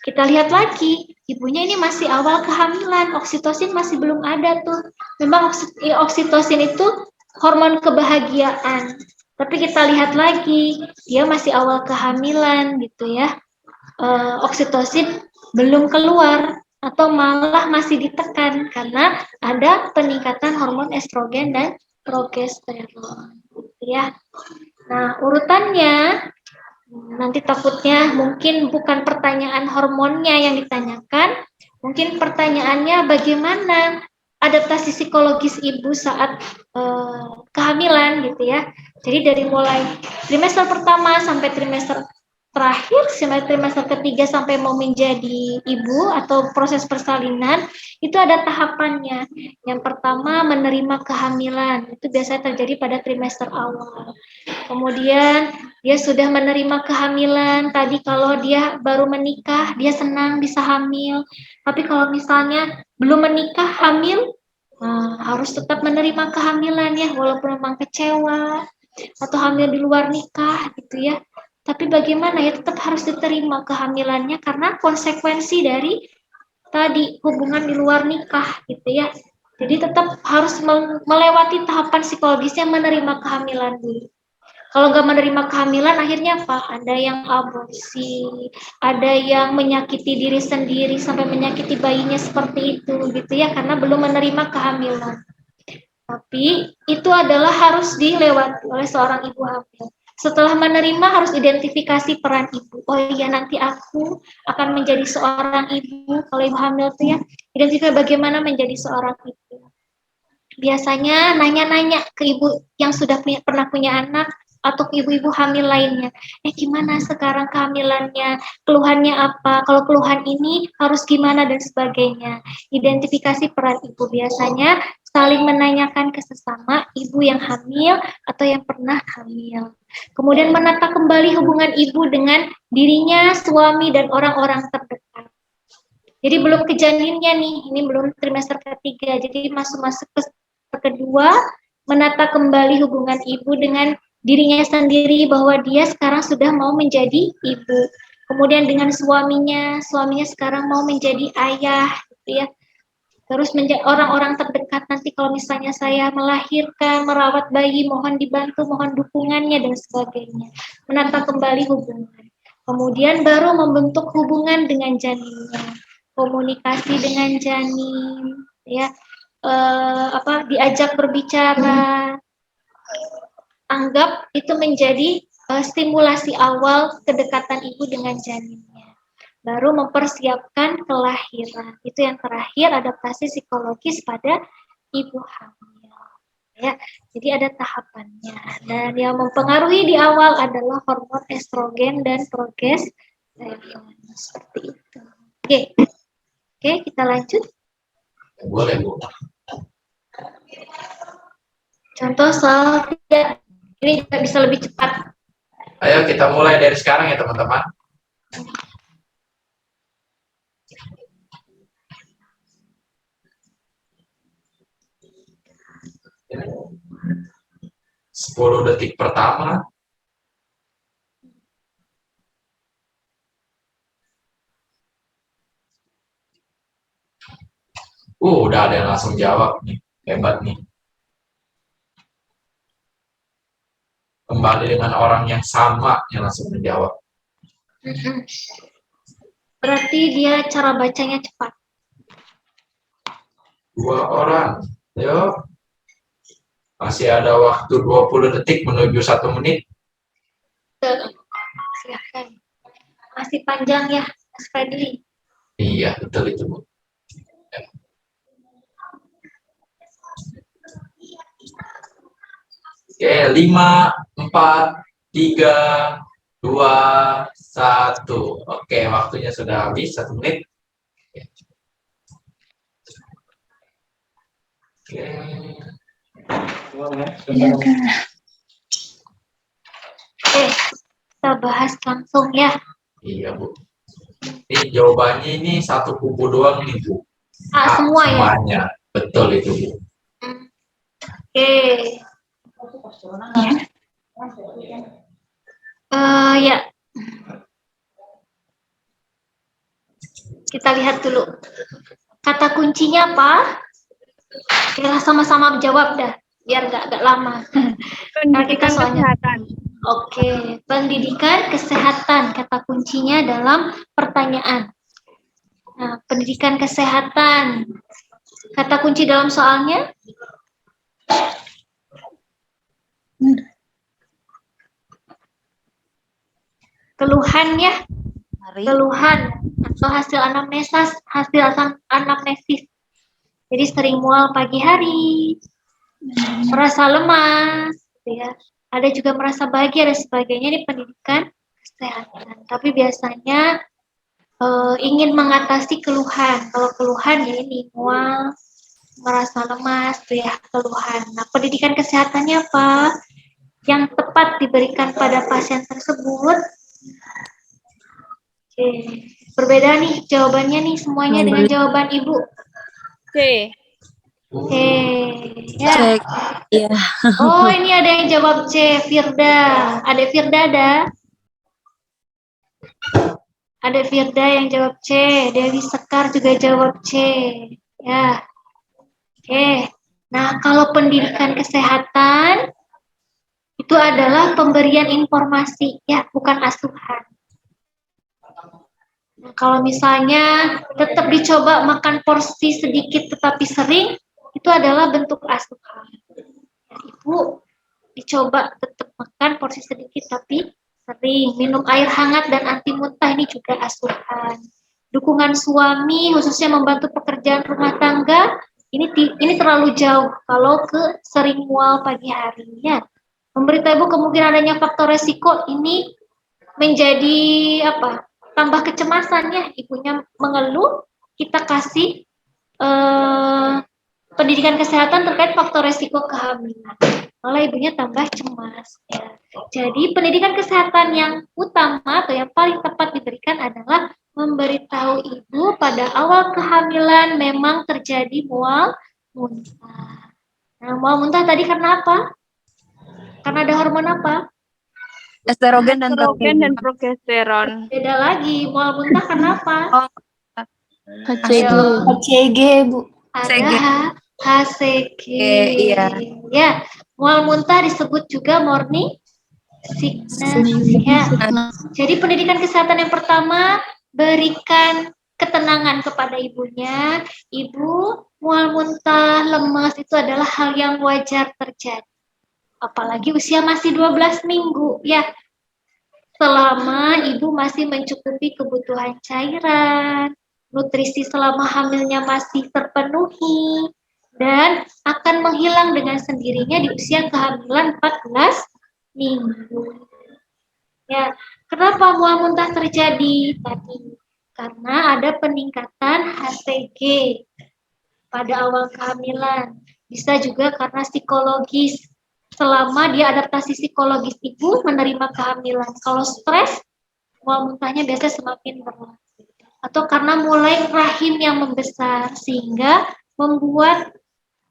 Kita lihat lagi, ibunya ini masih awal kehamilan, oksitosin masih belum ada tuh. Memang oksitosin itu hormon kebahagiaan. Tapi kita lihat lagi, dia masih awal kehamilan gitu ya. Oksitosin belum keluar atau malah masih ditekan karena ada peningkatan hormon estrogen dan progesteron ya. Nah, urutannya nanti takutnya mungkin bukan pertanyaan hormonnya yang ditanyakan, mungkin pertanyaannya bagaimana adaptasi psikologis ibu saat kehamilan gitu ya. Jadi dari mulai trimester pertama sampai trimester terakhir, trimester ketiga sampai mau menjadi ibu atau proses persalinan, itu ada tahapannya. Yang pertama menerima kehamilan, itu biasanya terjadi pada trimester awal. Kemudian dia sudah menerima kehamilan, tadi kalau dia baru menikah, dia senang bisa hamil. Tapi kalau misalnya belum menikah, hamil, harus tetap menerima kehamilan ya, walaupun memang kecewa, atau hamil di luar nikah gitu ya. Tapi bagaimana ya, tetap harus diterima kehamilannya karena konsekuensi dari tadi hubungan di luar nikah gitu ya. Jadi tetap harus melewati tahapan psikologisnya menerima kehamilan dulu. Kalau nggak menerima kehamilan, akhirnya apa? Ada yang aborsi, ada yang menyakiti diri sendiri sampai menyakiti bayinya seperti itu gitu ya, karena belum menerima kehamilan. Tapi itu adalah harus dilewati oleh seorang ibu hamil. Setelah menerima harus identifikasi peran ibu. Oh iya, nanti aku akan menjadi seorang ibu. Kalau ibu hamil itu ya, identifikasi bagaimana menjadi seorang ibu. Biasanya nanya-nanya ke ibu yang sudah pernah punya anak atau ke ibu-ibu hamil lainnya. Gimana sekarang kehamilannya? Keluhannya apa? Kalau keluhan ini harus gimana dan sebagainya. Identifikasi peran ibu biasanya saling menanyakan ke sesama ibu yang hamil atau yang pernah hamil. Kemudian menata kembali hubungan ibu dengan dirinya, suami, dan orang-orang terdekat. Jadi belum ke janinnya nih, ini belum trimester ketiga, jadi masuk ke kedua, menata kembali hubungan ibu dengan dirinya sendiri bahwa dia sekarang sudah mau menjadi ibu. Kemudian dengan suaminya sekarang mau menjadi ayah, gitu ya. Terus orang-orang terdekat nanti kalau misalnya saya melahirkan, merawat bayi, mohon dibantu, mohon dukungannya dan sebagainya. Menata kembali hubungan. Kemudian baru membentuk hubungan dengan janinnya. Komunikasi dengan janin, ya. Diajak berbicara. Anggap itu menjadi stimulasi awal kedekatan ibu dengan janinnya. Baru mempersiapkan kelahiran. Itu yang terakhir, adaptasi psikologis pada ibu hamil. Ya, jadi ada tahapannya. Dan yang mempengaruhi di awal adalah hormon estrogen dan progesteron. Seperti itu. Oke, kita lanjut. Boleh, Bu. Contoh soal 3. Ini juga bisa lebih cepat. Ayo kita mulai dari sekarang ya, teman-teman. Sepuluh detik pertama. Udah ada yang langsung jawab nih. Hebat nih. Kembali dengan orang yang sama yang langsung menjawab. Mm-mm. Berarti dia cara bacanya cepat. 2 orang. Yuk. Masih ada waktu 20 detik menuju 1 menit. Silahkan. Masih panjang ya, Mas Fadli. Iya, betul itu, Bu. Oke, 5, 4, 3, 2, 1. Oke, waktunya sudah habis 1 menit. Oke. Oke, kita bahas langsung ya. Iya, Bu. Ini jawabannya ini 1 kubu doang nih, Bu. Semua ya. Semuanya. Betul itu, Bu. Oke. Ya. Kita lihat dulu. Kata kuncinya apa? Kita sama-sama jawab dah, biar nggak lama. Karena kita soalnya. Oke, pendidikan kesehatan. Kata kuncinya dalam pertanyaan. Nah, pendidikan kesehatan. Kata kunci dalam soalnya? Keluhan ya. Keluhan atau hasil anamnesis. Jadi sering mual pagi hari, merasa lemas, gitu ya. Ada juga merasa bahagia dan sebagainya. Ini pendidikan kesehatan. Tapi biasanya ingin mengatasi keluhan. Kalau keluhan ya ini mual, merasa lemas, ya keluhan. Nah, pendidikan kesehatannya apa? Yang tepat diberikan pada pasien tersebut. Oke, berbeda nih jawabannya nih semuanya dengan jawaban Ibu. C. Oke, ya. Cek. Iya. Oh, ini ada yang jawab C, Firda. Ada Firda ada? Ada Firda yang jawab C, Dewi Sekar juga jawab C. Ya. Oke. Nah, kalau pendidikan kesehatan itu adalah pemberian informasi, ya, bukan asuhan. Nah, kalau misalnya tetap dicoba makan porsi sedikit tetapi sering, itu adalah bentuk asuhan. Ya, Ibu dicoba tetap makan porsi sedikit tapi sering, minum air hangat dan anti muntah, ini juga asuhan. Dukungan suami khususnya membantu pekerjaan rumah tangga, ini terlalu jauh kalau ke sering mual pagi harinya. Memberitahu Ibu kemungkinan adanya faktor resiko ini menjadi apa? Tambah kecemasan ya, ibunya mengeluh, kita kasih pendidikan kesehatan terkait faktor resiko kehamilan. Malah ibunya tambah cemas. Ya. Jadi pendidikan kesehatan yang utama atau yang paling tepat diberikan adalah memberitahu ibu pada awal kehamilan memang terjadi mual muntah. Nah, mual muntah tadi karena apa? Karena ada hormon apa? Estrogen dan Progesteron. Beda lagi, mual muntah kenapa? HCG. HCG, Bu. Ada HCG. Iya. Ya, mual muntah disebut juga morning sickness. Ya. Jadi pendidikan kesehatan yang pertama, berikan ketenangan kepada ibunya. Ibu mual muntah, lemas itu adalah hal yang wajar terjadi. Apalagi usia masih 12 minggu, ya. Selama ibu masih mencukupi kebutuhan cairan, nutrisi selama hamilnya masih terpenuhi, dan akan menghilang dengan sendirinya di usia kehamilan 14 minggu. Ya, kenapa mual muntah terjadi tadi? Karena ada peningkatan HCG pada awal kehamilan. Bisa juga karena psikologis. Selama dia adaptasi psikologis ibu menerima kehamilan. Kalau stres, mual muntahnya biasanya semakin berat. Atau karena mulai rahim yang membesar sehingga membuat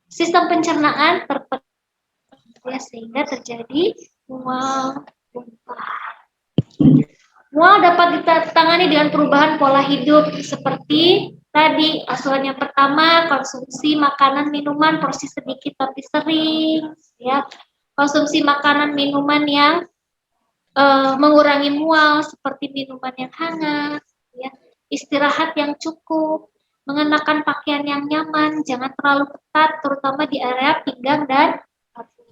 sistem pencernaan terpenuhi sehingga terjadi mual muntah. Mual dapat ditangani dengan perubahan pola hidup seperti tadi asuhan yang pertama konsumsi makanan minuman porsi sedikit tapi sering, ya. Konsumsi makanan minuman yang mengurangi mual seperti minuman yang hangat, ya. Istirahat yang cukup, mengenakan pakaian yang nyaman, jangan terlalu ketat, terutama di area pinggang dan kaki.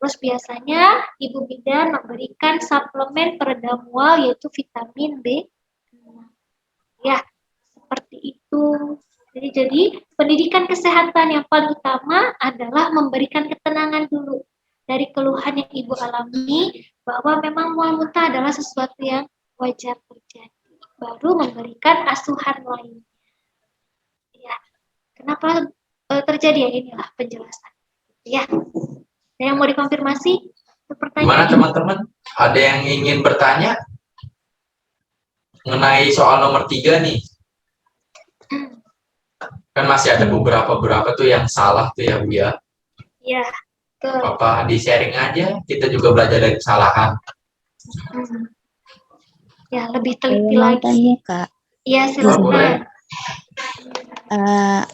Terus biasanya ibu bidan memberikan suplemen pereda mual yaitu vitamin B. Ya, seperti itu. Jadi pendidikan kesehatan yang paling utama adalah memberikan ketenangan dulu dari keluhan yang ibu alami bahwa memang mual muntah adalah sesuatu yang wajar terjadi. Baru memberikan asuhan lain. Ya, kenapa terjadi ya, inilah penjelasan. Ya, ada yang mau dikonfirmasi? Gimana teman-teman? Ada yang ingin bertanya mengenai soal nomor 3 nih? Kan masih ada beberapa tuh yang salah tuh ya Bu ya. Iya, betul. Apa di sharing aja, kita juga belajar dari kesalahan. Ya, lebih teliti Mau lagi. tanya, Kak. Iya, Boleh. silakan.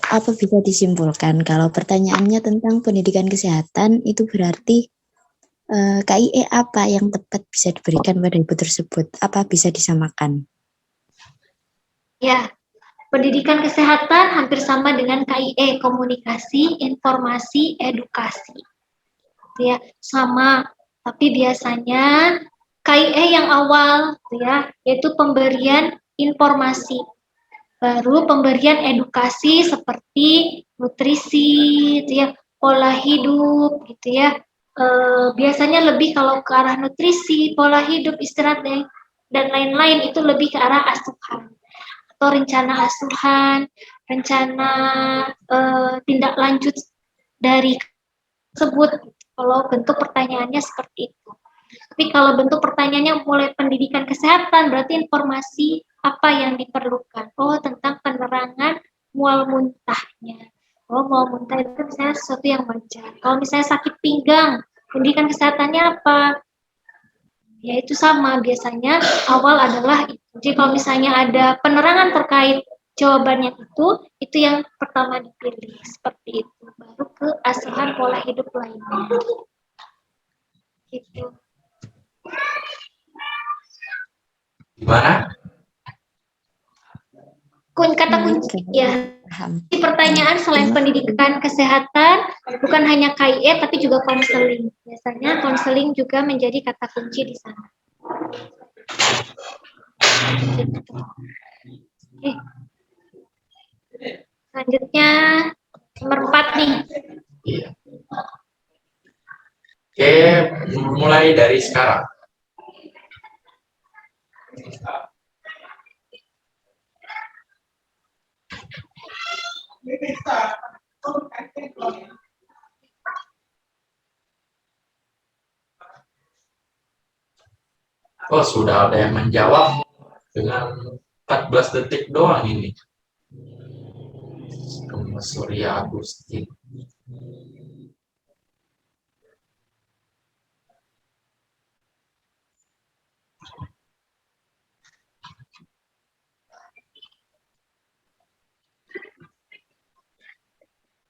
Apa bisa disimpulkan kalau pertanyaannya tentang pendidikan kesehatan itu berarti KIE apa yang tepat bisa diberikan pada ibu tersebut? Apa bisa disamakan? Ya, pendidikan kesehatan hampir sama dengan KIE, komunikasi, informasi, edukasi. Ya, sama. Tapi biasanya KIE yang awal, ya, yaitu pemberian informasi. Baru pemberian edukasi seperti nutrisi, gitu ya, pola hidup, gitu ya. Biasanya lebih kalau ke arah nutrisi, pola hidup, istirahat dan lain-lain itu lebih ke arah asuhan atau rencana asuhan, rencana tindak lanjut dari tersebut. Kalau bentuk pertanyaannya seperti itu. Tapi kalau bentuk pertanyaannya mulai pendidikan kesehatan, berarti informasi apa yang diperlukan. Oh, tentang penerangan mual muntahnya. Oh, mual muntah itu misalnya sesuatu yang wajar. Kalau misalnya sakit pinggang, pendidikan kesehatannya apa? Ya itu sama, biasanya awal adalah itu. Jadi kalau misalnya ada penerangan terkait jawabannya itu yang pertama dipilih. Seperti itu. Baru ke asuhan pola hidup lainnya. Gitu. Gimana? Kata kunci ya. Paham. Di pertanyaan selain pendidikan kesehatan bukan hanya KIE tapi juga konseling. Biasanya konseling juga menjadi kata kunci di sana. Oke. Selanjutnya nomor 4 nih. Iya. Oke, mulai dari sekarang. Oh, sudah ada yang menjawab dengan 14 detik doang ini. Surya Agustin.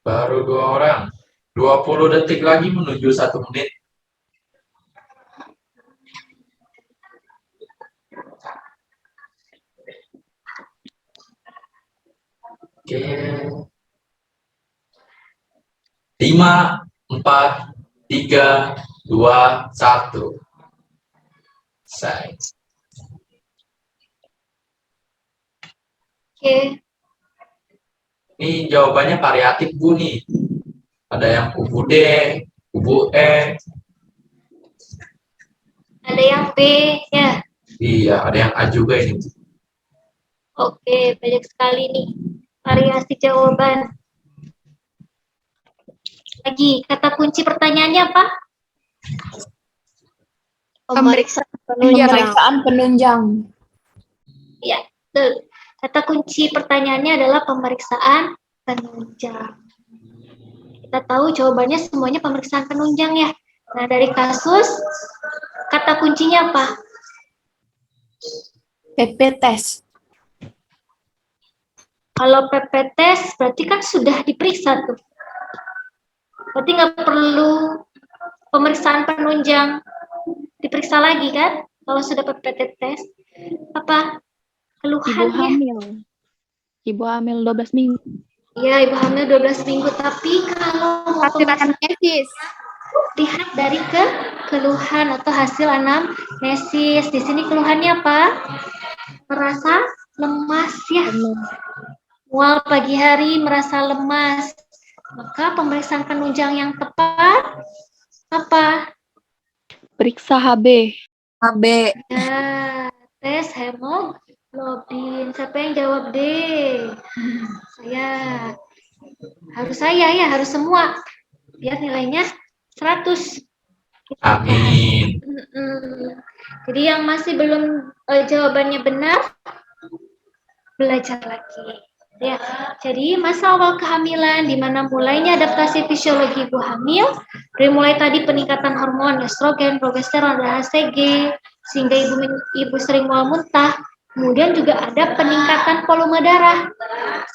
Baru 2 orang. 20 detik lagi menuju 1 menit. Oke. 5, 4, 3, 2, 1. Selesai. Oke. Ini jawabannya variatif Bu nih. Ada yang kubu D, kubu E. Ada yang B ya. Iya, ada yang A juga ini. Oke, banyak sekali nih variasi jawaban. Lagi, kata kunci pertanyaannya apa? Pemeriksaan penunjang. Ya, betul. Kata kunci pertanyaannya adalah pemeriksaan penunjang. Kita tahu jawabannya semuanya pemeriksaan penunjang ya. Nah, dari kasus, kata kuncinya apa? PP test. Kalau PPT berarti kan sudah diperiksa tuh. Berarti nggak perlu pemeriksaan penunjang diperiksa lagi kan? Kalau sudah PPT test. Apa Ibu keluhannya? hamil. Ibu hamil 12 minggu. Iya, ibu hamil 12 minggu. Tapi kalau mau Hasil pemeriksaan, anamnesis. lihat dari keluhan atau hasil anamnesis. Di sini keluhannya apa? Merasa lemas ya. Mual pagi hari, merasa lemas. Maka pemeriksaan penunjang yang tepat apa? Periksa HB. HB. Ya, tes hemoglobin. Siapa yang jawab D? Saya. Harus semua. Biar nilainya 100. Amin. Jadi yang masih belum jawabannya benar, belajar lagi. Ya, jadi masa awal kehamilan di mana mulainya adaptasi fisiologi ibu hamil, dari mulai tadi peningkatan hormon estrogen, progesteron, dan HCG, sehingga ibu sering mual muntah. Kemudian juga ada peningkatan volume darah,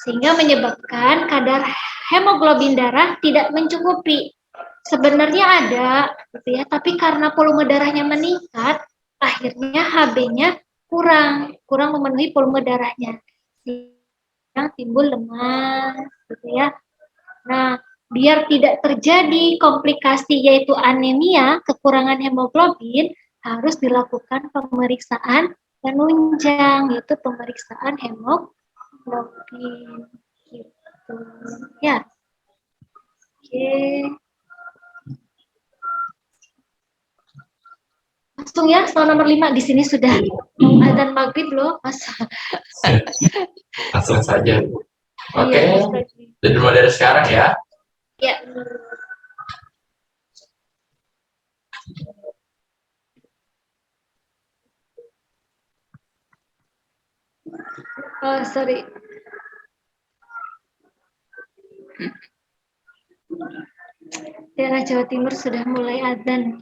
sehingga menyebabkan kadar hemoglobin darah tidak mencukupi. Sebenarnya ada, gitu ya, tapi karena volume darahnya meningkat, akhirnya HB-nya kurang memenuhi volume darahnya. Yang timbul lemas, gitu ya. Nah, biar tidak terjadi komplikasi yaitu anemia, kekurangan hemoglobin, harus dilakukan pemeriksaan penunjang, yaitu pemeriksaan hemoglobin. Gitu. Ya. Oke. Langsung ya, soal nomor 5 di sini sudah adzan maghrib loh, Mas. Langsung saja. Oke, Iya, dan mulai dari sekarang ya. ya. Oh, sorry. Daerah Jawa Timur sudah mulai adzan.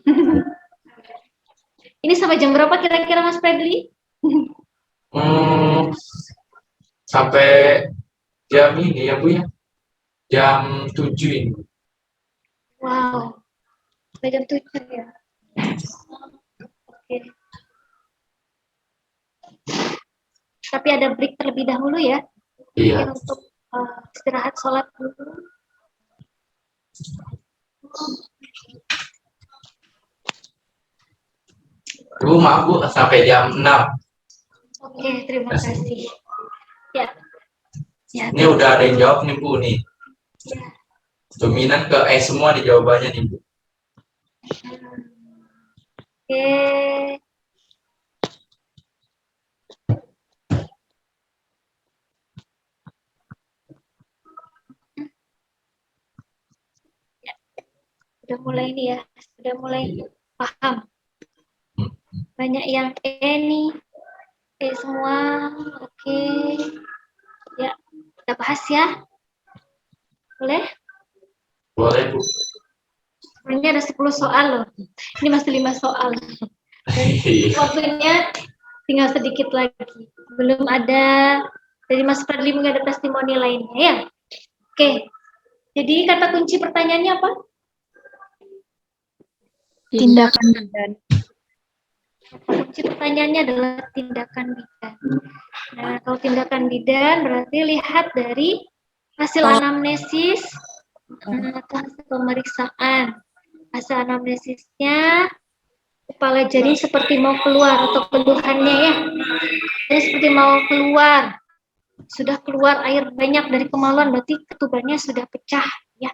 Ini sampai jam berapa kira-kira Mas Pedli? Sampai jam ini ya Bu ya. Jam 7 ini. Wow. Sampai jam 7 ya. Oke. Tapi ada break terlebih dahulu ya. Iya. Mungkin untuk istirahat sholat dulu. Bu, maaf Bu, sampai jam 6. Oke, terima kasih. Ya. Ya. Ini udah ada yang jawab nih Bu nih. Ya. Dominan ke semua nih jawabannya nih Bu. Oke. Ya. Sudah mulai ini ya, sudah mulai paham. Banyak yang nih. Semua. Oke. Ya, kita bahas ya. Boleh? Boleh Bu. Sebenarnya ada 10 soal loh. Ini masih 5 soal. Dan waktunya tinggal sedikit lagi. Belum ada, dari Mas Fadli mungkin ada testimoni lainnya ya. Oke. Jadi kata kunci pertanyaannya apa? Tindakan bidan. Kata kunci pertanyaannya adalah tindakan bidan. Nah, kalau tindakan bidan berarti lihat dari hasil anamnesis atau hasil pemeriksaan. Hasil anamnesisnya kepala janin seperti mau keluar atau keluhannya ya. Jadi seperti mau keluar. Sudah keluar air banyak dari kemaluan berarti ketubannya sudah pecah ya.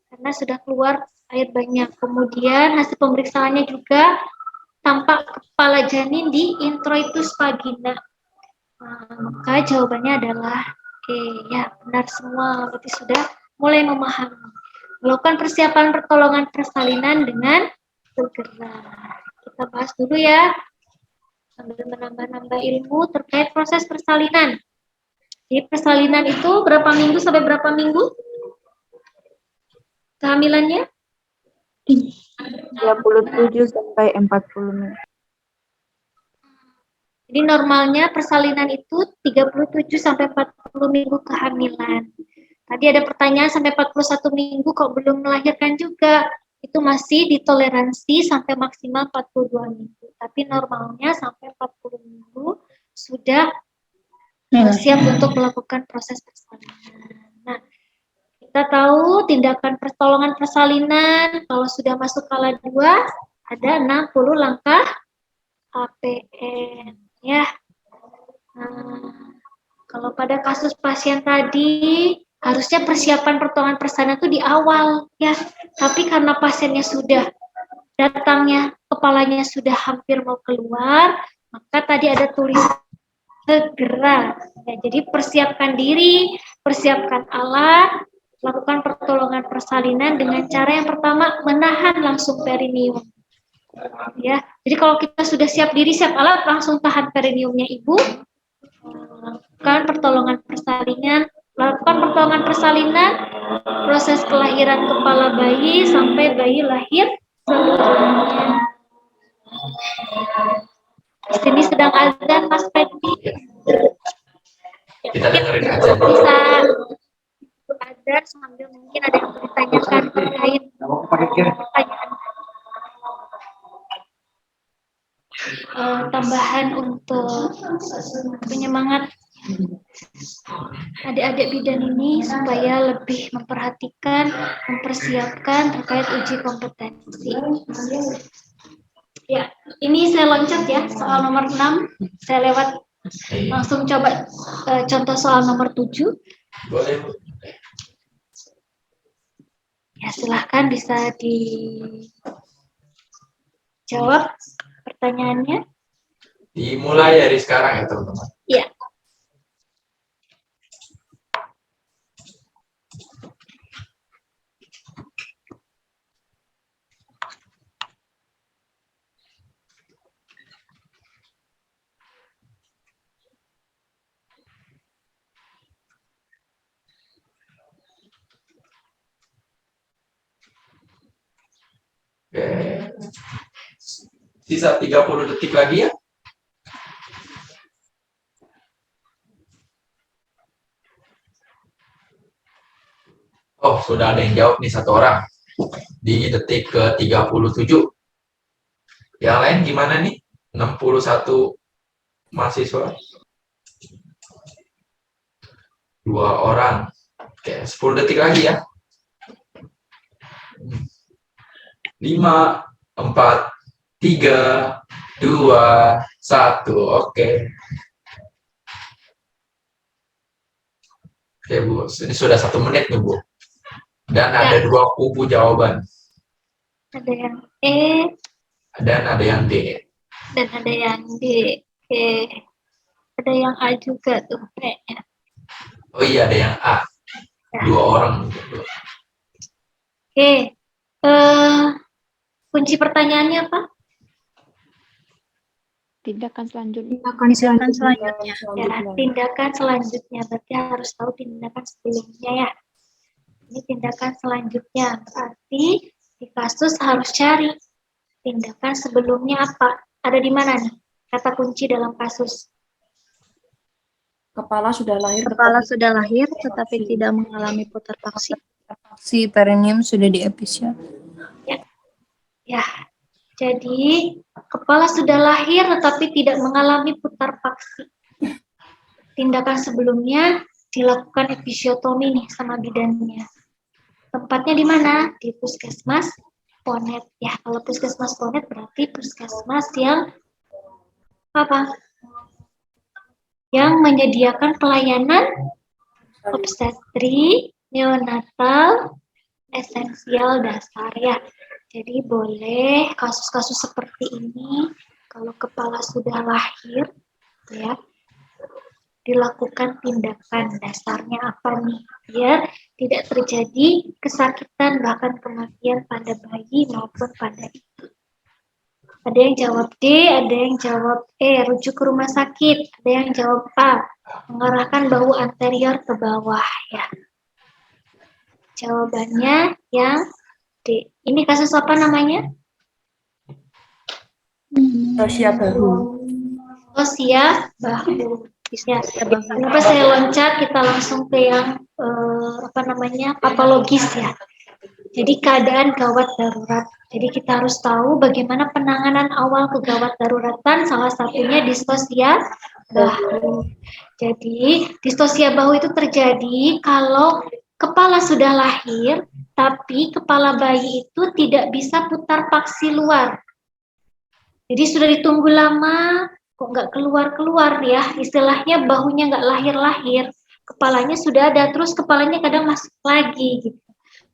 Karena sudah keluar air banyak. Kemudian hasil pemeriksaannya juga tampak kepala janin di introitus vagina. Nah, maka jawabannya adalah ya benar semua. Berarti sudah mulai memahami. Melakukan persiapan pertolongan persalinan dengan segera. Kita bahas dulu ya. Sambil menambah-nambah ilmu terkait proses persalinan. Jadi persalinan itu berapa minggu sampai berapa minggu? Kehamilannya? 37 sampai 40 menit. Jadi normalnya persalinan itu 37 sampai 40 minggu kehamilan. Tadi ada pertanyaan sampai 41 minggu kok belum melahirkan juga. Itu masih ditoleransi sampai maksimal 42 minggu. Tapi normalnya sampai 40 minggu sudah siap untuk melakukan proses persalinan. Nah, kita tahu tindakan pertolongan persalinan kalau sudah masuk kala 2 ada 60 langkah APN ya. Nah, kalau pada kasus pasien tadi harusnya persiapan pertolongan persalinan itu di awal ya. Tapi karena pasiennya sudah datangnya, kepalanya sudah hampir mau keluar, maka tadi ada tulisan segera. Ya, jadi persiapkan diri, persiapkan alat, lakukan pertolongan persalinan dengan cara yang pertama menahan langsung perineum. Ya, jadi kalau kita sudah siap diri, siap alat, langsung tahan perineumnya ibu. Lakukan pertolongan persalinan, proses kelahiran kepala bayi sampai bayi lahir seutuhnya. Di sini sedang azan Mas Fendi. Kita dengerin aja dulu. Bisa azan sambil mungkin ada yang ditanyakan terkait pertanyaan. Tambahan untuk penyemangat adik-adik bidan ini supaya lebih memperhatikan, mempersiapkan terkait uji kompetensi. Ya, ini saya loncat ya, soal nomor 6. Saya lewat langsung coba contoh soal nomor 7. Boleh, Bu. Ya, silahkan bisa dijawab pertanyaannya. Dimulai dari sekarang ya, teman-teman. Ya. Oke. Sisa 30 detik lagi ya. Oh, sudah ada yang jawab nih satu orang. Di detik ke-37. Yang lain gimana nih? 61 mahasiswa. 2 orang. Oke, 10 detik lagi ya. 5, 4, 3, 2, 1. Oke. Oke, Bu. Ini sudah 1 menit nih, Bu. Dan ada 2 kubu jawaban. Ada yang E Dan ada yang D. dan ada yang D. Oke. Ada yang A juga tuh kayaknya. Oh iya, ada yang A. 2 orang. Oke. Kunci pertanyaannya apa? Tindakan selanjutnya. Tindakan selanjutnya. Ya, tindakan selanjutnya. Berarti harus tahu tindakan sebelumnya ya. Ini tindakan selanjutnya. Berarti di kasus harus cari tindakan sebelumnya apa. Ada di mana nih kata kunci dalam kasus? Kepala sudah lahir, Tetapi tidak mengalami putar paksi. si perineum sudah di episya. Ya, jadi kepala sudah lahir tetapi tidak mengalami putar paksi. Tindakan sebelumnya dilakukan episiotomi nih sama bidannya. Tempatnya di mana? Di puskesmas Ponet. Ya, kalau puskesmas Ponet berarti puskesmas yang apa? Yang menyediakan pelayanan obstetri, neonatal, esensial dasar ya. Jadi boleh kasus-kasus seperti ini kalau kepala sudah lahir ya dilakukan tindakan. Dasarnya apa nih? Biar tidak terjadi kesakitan bahkan kematian pada bayi maupun pada ibu. Ada yang jawab D, ada yang jawab E, rujuk ke rumah sakit. Ada yang jawab A, mengarahkan bahu anterior ke bawah ya. Jawabannya yang D. Ini kasus apa namanya? Tosia bahu. Tosia bahu. Ya, kenapa saya loncat, kita langsung ke yang patologis ya. Jadi keadaan gawat darurat. Jadi kita harus tahu bagaimana penanganan awal kegawat daruratan, salah satunya distosia bahu. Jadi distosia bahu itu terjadi kalau kepala sudah lahir, tapi kepala bayi itu tidak bisa putar paksi luar. Jadi sudah ditunggu lama, kok nggak keluar-keluar ya, istilahnya bahunya nggak lahir-lahir, kepalanya sudah ada, terus kepalanya kadang masuk lagi gitu.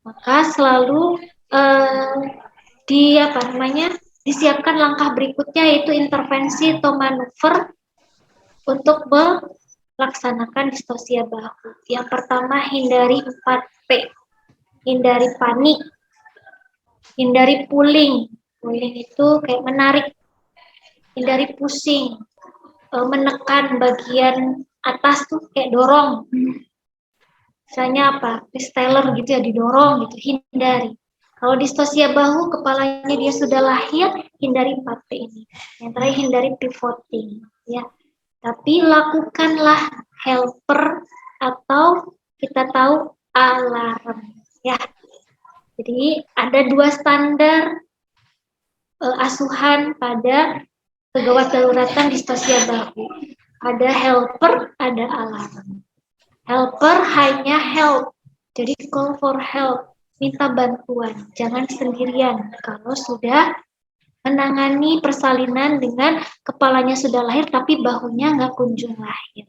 Maka selalu disiapkan langkah berikutnya, yaitu intervensi atau manuver untuk melaksanakan distosia bahu. Yang pertama, hindari 4P, hindari panik, hindari pulling. Pulling itu kayak menarik, hindari pusing, menekan bagian atas tuh kayak dorong. Misalnya freestyler gitu ya, didorong gitu, hindari. Kalau distosia bahu, kepalanya dia sudah lahir, hindari 4P ini. Yang terakhir, hindari pivoting ya. Tapi lakukanlah helper atau kita tahu alarm ya. Jadi ada 2 standar asuhan pada kegawat daruratan distosia bahu. Ada helper, ada alarm. Helper hanya help, jadi call for help, minta bantuan, jangan sendirian. Kalau sudah menangani persalinan dengan kepalanya sudah lahir tapi bahunya nggak kunjung lahir.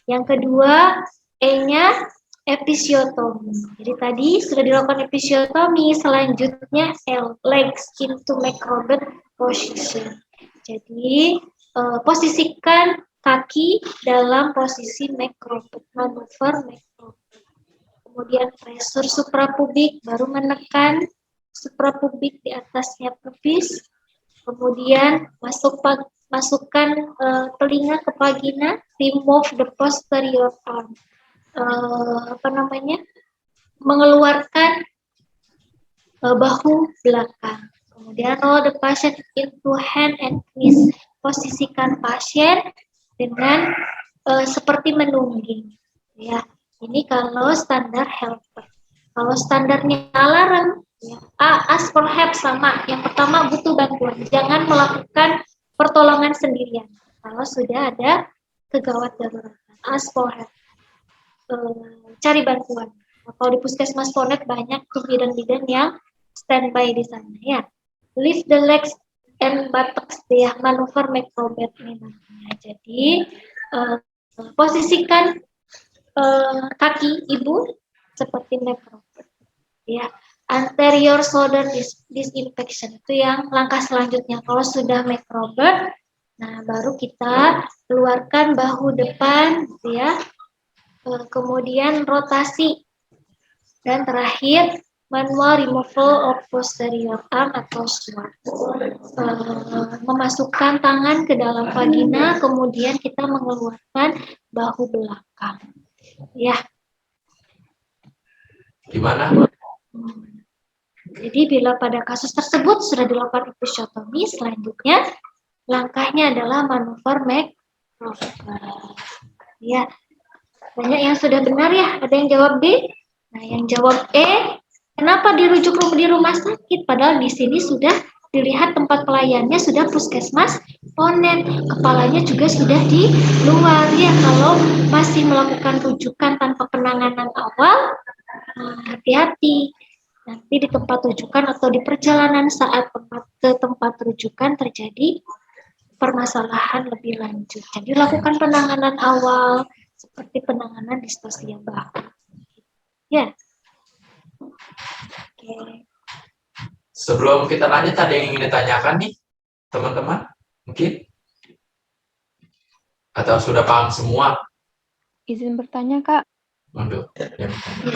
Yang kedua, E-nya episiotomi. Jadi tadi sudah dilakukan episiotomi, selanjutnya L, legs into macrobed position. Jadi posisikan kaki dalam posisi macrobed, manuver macrobed. Kemudian pressure suprapubik, baru menekan suprapubik di atasnya pubis. Kemudian masukkan telinga ke vagina, remove the posterior arm. Mengeluarkan bahu belakang. Kemudian roll the patient into hand and knees. Posisikan pasien dengan seperti menungging. Ya, ini kalau standar helper. Kalau standarnya alarm, ya, ask for help sama. Yang pertama butuh bantuan. Jangan melakukan pertolongan sendirian. Kalau sudah ada kegawat darurat, ask for help. Cari bantuan. Kalau di puskesmas Ponet banyak bidan-bidan yang standby di sana. Ya, lift the legs and buttocks, ya, manuver macrobed ini namanya. Jadi posisikan kaki ibu seperti macrobed. Ya, anterior shoulder disinfection itu yang langkah selanjutnya. Kalau sudah macrobed, nah baru kita keluarkan bahu depan, ya. Kemudian rotasi, dan terakhir manual removal of posterior arm atau swab. Memasukkan tangan ke dalam vagina, kemudian kita mengeluarkan bahu belakang. Ya. Gimana? Jadi bila pada kasus tersebut sudah dilakukan episiotomi, selanjutnya langkahnya adalah manuver macrobed. Ya. Banyak yang sudah benar ya, ada yang jawab B. Nah, yang jawab E, kenapa dirujuk di rumah sakit? Padahal di sini sudah dilihat tempat pelayannya sudah puskesmas Ponet, kepalanya juga sudah di luar ya. Kalau masih melakukan rujukan tanpa penanganan awal, hati-hati. Nanti di tempat rujukan atau di perjalanan saat ke tempat rujukan terjadi permasalahan lebih lanjut. Jadi lakukan penanganan awal seperti penanganan distosia bahu. Ya. Oke. Sebelum kita lanjut, ada yang ingin ditanyakan nih, teman-teman? Mungkin? Atau sudah paham semua? Izin bertanya, Kak. Waduh, yang bertanya.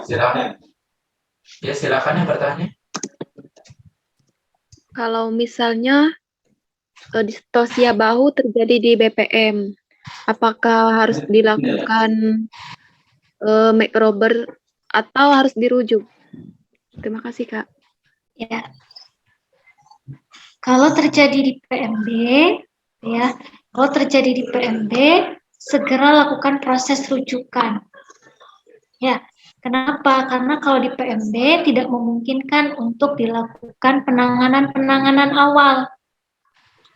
Silakan. Ya, silakan yang bertanya. Kalau misalnya distosia bahu terjadi di BPM, apakah harus dilakukan macrobed atau harus dirujuk? Terima kasih, Kak. Ya, kalau terjadi di PMB, ya, kalau terjadi di PMB, segera lakukan proses rujukan. Ya, kenapa? Karena kalau di PMB tidak memungkinkan untuk dilakukan penanganan awal.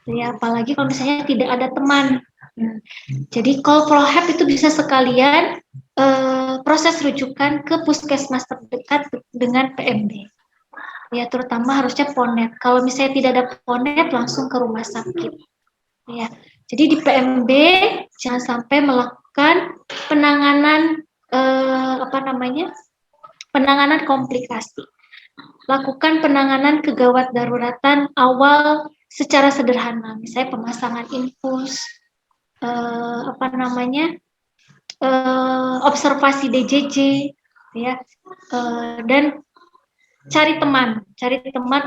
Ya, apalagi kalau misalnya tidak ada teman. Jadi call for help itu bisa sekalian proses rujukan ke puskesmas terdekat dengan PMB. Ya, terutama harusnya Ponet. Kalau misalnya tidak ada Ponet, langsung ke rumah sakit. Ya, jadi di PMB jangan sampai melakukan penanganan penanganan komplikasi. Lakukan penanganan kegawat daruratan awal secara sederhana, misalnya pemasangan infus, observasi DJJ, ya, dan cari teman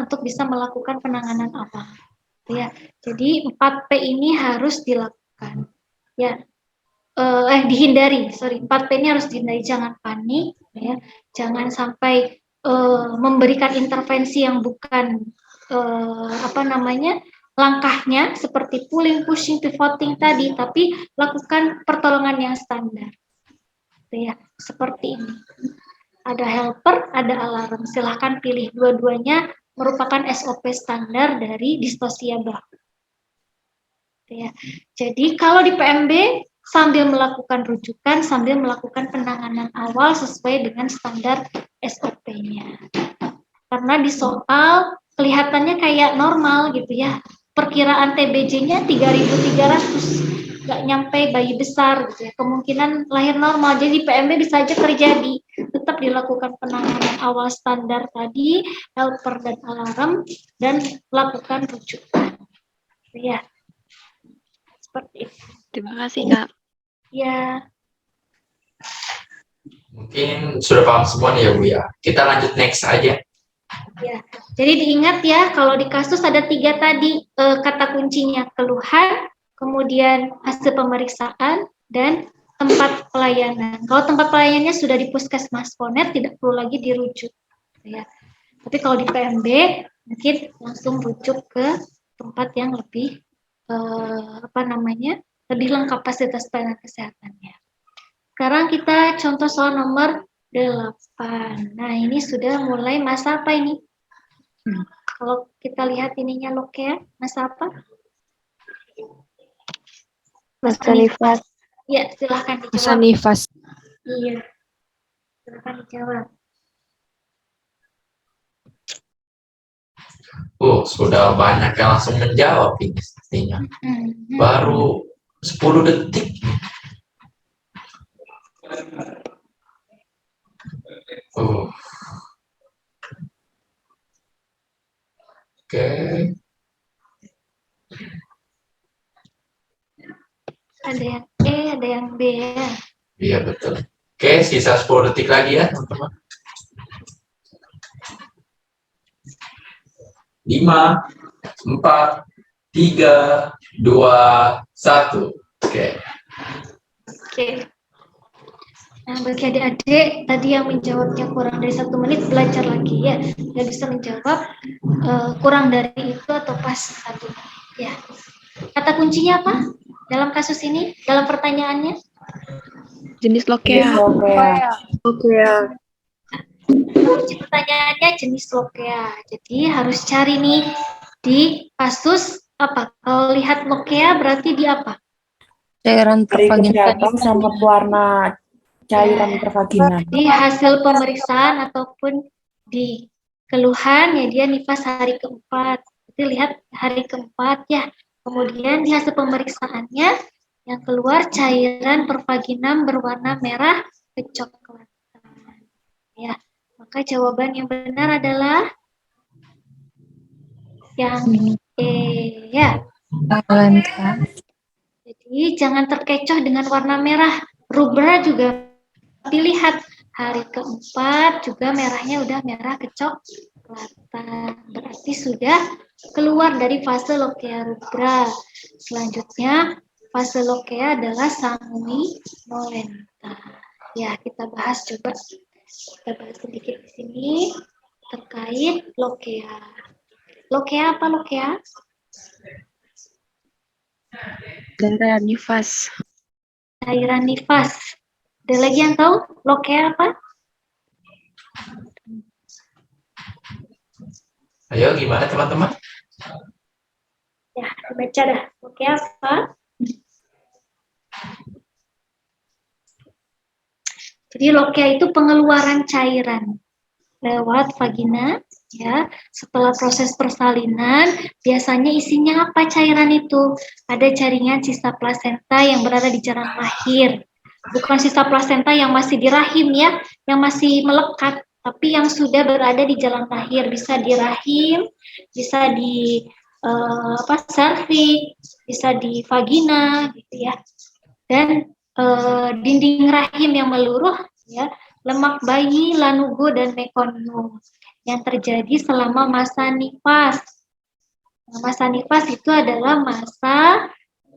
untuk bisa melakukan penanganan awal. Ya, jadi 4P ini harus dilakukan. Ya, dihindari. 4P ini harus dihindari, jangan panik, ya, jangan sampai memberikan intervensi yang bukan langkahnya seperti pulling, pushing, pivoting tadi, tapi lakukan pertolongan yang standar. Ya, seperti ini. Ada helper, ada alarm. Silahkan pilih dua-duanya, merupakan SOP standar dari distosia bahu. Ya. Jadi kalau di PMB sambil melakukan rujukan, sambil melakukan penanganan awal sesuai dengan standar SOP-nya. Karena di soal kelihatannya kayak normal gitu ya. Perkiraan TBJ-nya 3.300, nggak nyampe bayi besar gitu ya. Kemungkinan lahir normal. Jadi PMB bisa aja terjadi. Tetap dilakukan penanganan awal standar tadi, helper dan alarm, dan lakukan rujukan. Ya. Seperti itu. Terima kasih, Kak. Ya. Mungkin sudah paham semua nih ya Bu ya. Kita lanjut next aja. Ya, jadi diingat ya, kalau di kasus ada 3 tadi kata kuncinya: keluhan, kemudian hasil pemeriksaan, dan tempat pelayanan. Kalau tempat pelayanannya sudah di puskesmas Ponet, tidak perlu lagi dirujuk. Ya. Tapi kalau di PMB, mungkin langsung rujuk ke tempat yang lebih lebih lengkap fasilitas pelayanan kesehatannya. Sekarang kita contoh soal nomor 8. Nah, ini sudah mulai masa apa ini? Kalau kita lihat ininya Lokea, masa apa? Masa nifas. Ya, silahkan dijawab. Masa nifas. Iya, silahkan dijawab. Sudah banyak yang langsung menjawab ini sepertinya. Baru 10 detik. Oke. Ada yang E, ada yang B ya. Iya betul. Oke, sisa 10 detik lagi ya teman-teman. 5, 4, 3, 2, 1. Oke. Nah, bagi adik-adik tadi yang menjawabnya kurang dari 1 menit, belajar lagi ya. Dia bisa menjawab kurang dari itu atau pas 1 menit ya. Kata kuncinya apa dalam kasus ini? Dalam pertanyaannya? Jenis Lokea. Kunci pertanyaannya jenis Lokea. Jadi harus cari nih di kasus apa? Kalau lihat Lokea berarti di apa? Cairan pervaginal. Sama warna cairan pervaginal. Di hasil pemeriksaan ataupun di keluhan ya dia nifas hari keempat. Jadi lihat hari keempat ya. Kemudian di hasil pemeriksaannya yang keluar cairan pervaginam berwarna merah kecoklatan. Ya, maka jawaban yang benar adalah yang E ya. Jadi jangan terkecoh dengan warna merah. Rubra juga dilihat hari keempat juga merahnya udah merah kecoklatan. Berarti sudah keluar dari fase Lokea rubra. Selanjutnya fase Lokea adalah sanguinolenta. Ya, kita bahas coba Kita bahas sedikit di sini terkait lokea. Lokea apa lokea? Cairan nifas. Cairan nifas. Ada lagi yang tahu lokea apa? Ayo, gimana teman-teman? Ya, baca dah. Lokea apa? Jadi lokea itu pengeluaran cairan lewat vagina, ya. Setelah proses persalinan, biasanya isinya apa cairan itu? Ada jaringan sisa plasenta yang berada di jalan lahir. Bukan sisa plasenta yang masih di rahim ya, yang masih melekat, tapi yang sudah berada di jalan lahir, bisa di rahim, bisa di serviks, bisa di vagina, gitu ya. Dan dinding rahim yang meluruh, ya, lemak bayi, lanugo, dan mekonium yang terjadi selama masa nifas. Nah, masa nifas itu adalah masa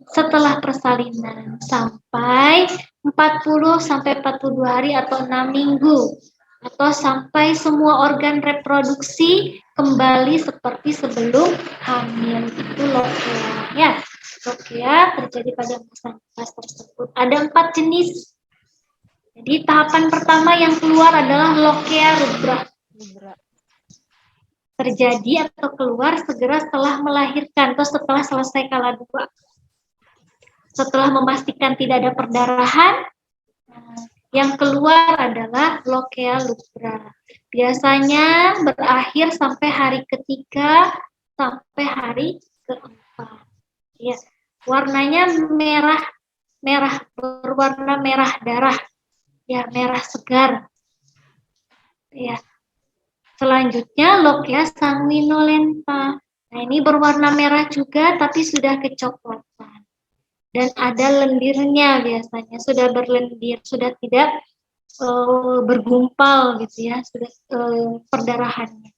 setelah persalinan sampai 40-42 hari atau 6 minggu, atau sampai semua organ reproduksi kembali seperti sebelum hamil. Itu lokea, ya. Lokea terjadi pada masa nifas tersebut. Ada 4 jenis. Jadi tahapan pertama yang keluar adalah lokea rubra. Terjadi atau keluar segera setelah melahirkan atau setelah selesai kala 2. Setelah memastikan tidak ada perdarahan, yang keluar adalah lokea rubra. Biasanya berakhir sampai hari ketiga sampai hari keempat. Ya, warnanya merah berwarna merah darah. Ya, merah segar. Ya. Selanjutnya lokea sanguinolenta. Nah, ini berwarna merah juga tapi sudah kecoklatan. Dan ada lendirnya biasanya, sudah berlendir, sudah tidak bergumpal gitu ya, sudah perdarahannya.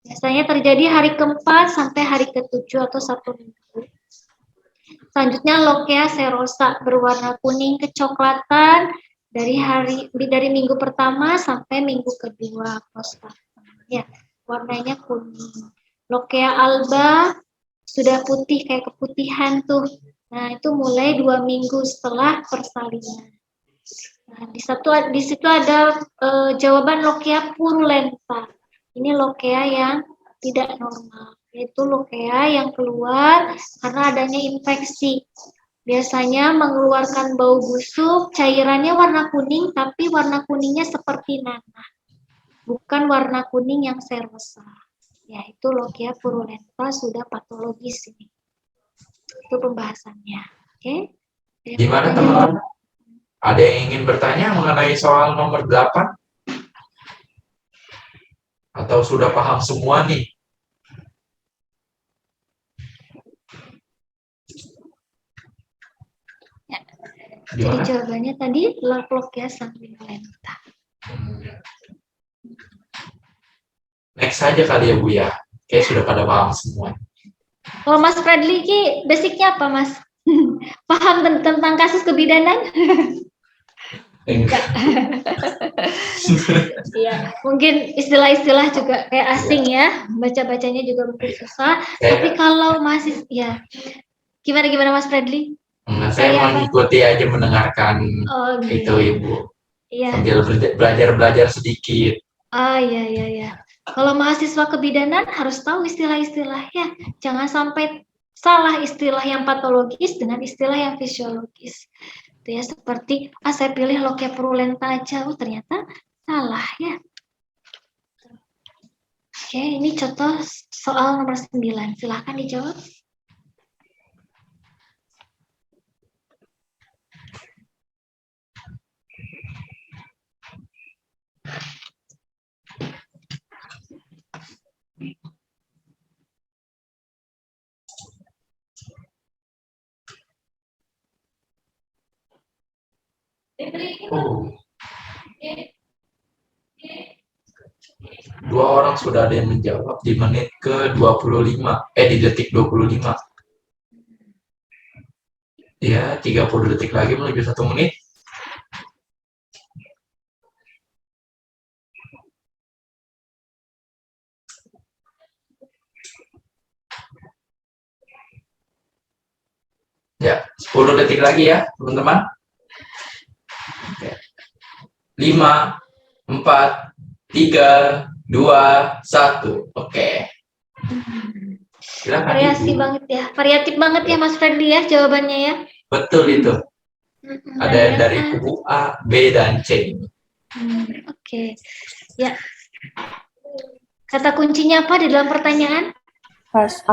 Biasanya terjadi hari keempat sampai hari ketujuh atau 1 minggu. Selanjutnya lokea serosa berwarna kuning kecoklatan dari minggu pertama sampai minggu kedua postpartum. Ya, warnanya kuning. Lokea alba sudah putih kayak keputihan tuh. Nah, itu mulai 2 minggu setelah persalinan. Nah, di situ ada jawaban lokea purulenta. Ini lokea yang tidak normal, yaitu lokea yang keluar karena adanya infeksi. Biasanya mengeluarkan bau busuk, cairannya warna kuning, tapi warna kuningnya seperti nanah. Bukan warna kuning yang serosa. Ya, itu lokea purulenta sudah patologis ini. Itu pembahasannya. Oke? Gimana teman-teman? Ada yang ingin bertanya mengenai soal nomor 8? Atau sudah paham semua nih? Ya. Jadi Gimana? jawabannya tadi lokea sanguinolenta. Next saja kali ya Bu ya. Kayak sudah pada paham semua. Kalau Mas Fredly ki basicnya apa Mas? Paham tentang kasus kebidanan? Enggak. Iya, mungkin istilah-istilah juga kayak asing ya, baca-bacanya juga mungkin susah. Tapi kalau masih, ya, gimana Mas Fredly? Saya mengikuti aja, mendengarkan itu Ibu. Iya. Sambil belajar sedikit. Ah, iya. Kalau mahasiswa kebidanan harus tahu istilah-istilahnya. Jangan sampai salah istilah yang patologis dengan istilah yang fisiologis. Itu ya, seperti saya pilih lokea purulenta aja, ternyata salah ya. Oke, ini contoh soal nomor 9. Silahkan dijawab. Oh. 2 orang sudah ada yang menjawab di menit ke 25, di detik 25. Ya, 30 detik lagi menuju 1 menit. 10 detik lagi ya, teman-teman. Oke. 5, 4, 3, 2, 1. Oke. Silakan. Variasi Ibu. banget ya, variatif banget ya Mas Fredly ya jawabannya ya. Betul itu. Ada Luar dari biasa. kubu A, B, dan C. Oke, ya. Kata kuncinya apa di dalam pertanyaan? Fase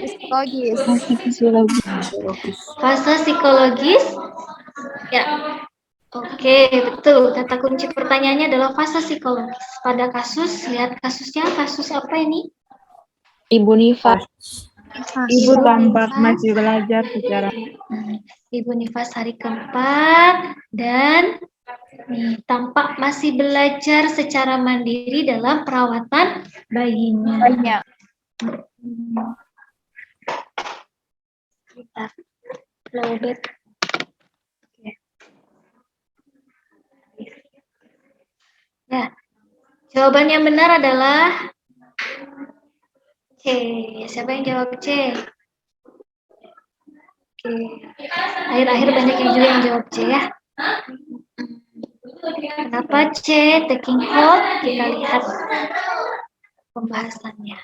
psikologis. Fase psikologis. Ya. Oke, betul. Kata kunci pertanyaannya adalah fase psikologis. Pada kasus, lihat kasusnya, kasus apa ini? Ibu Nifas. Ibu tampak Nifas. masih belajar secara Ibu Nifas hari keempat dan tampak masih belajar secara mandiri dalam perawatan bayinya. Kita lowbat. Oke. Ya, jawaban yang benar adalah C. Siapa yang jawab C? Oke. Akhir-akhir banyak yang juga yang jawab C ya. Kenapa C? Taking hold. Kita lihat pembahasannya.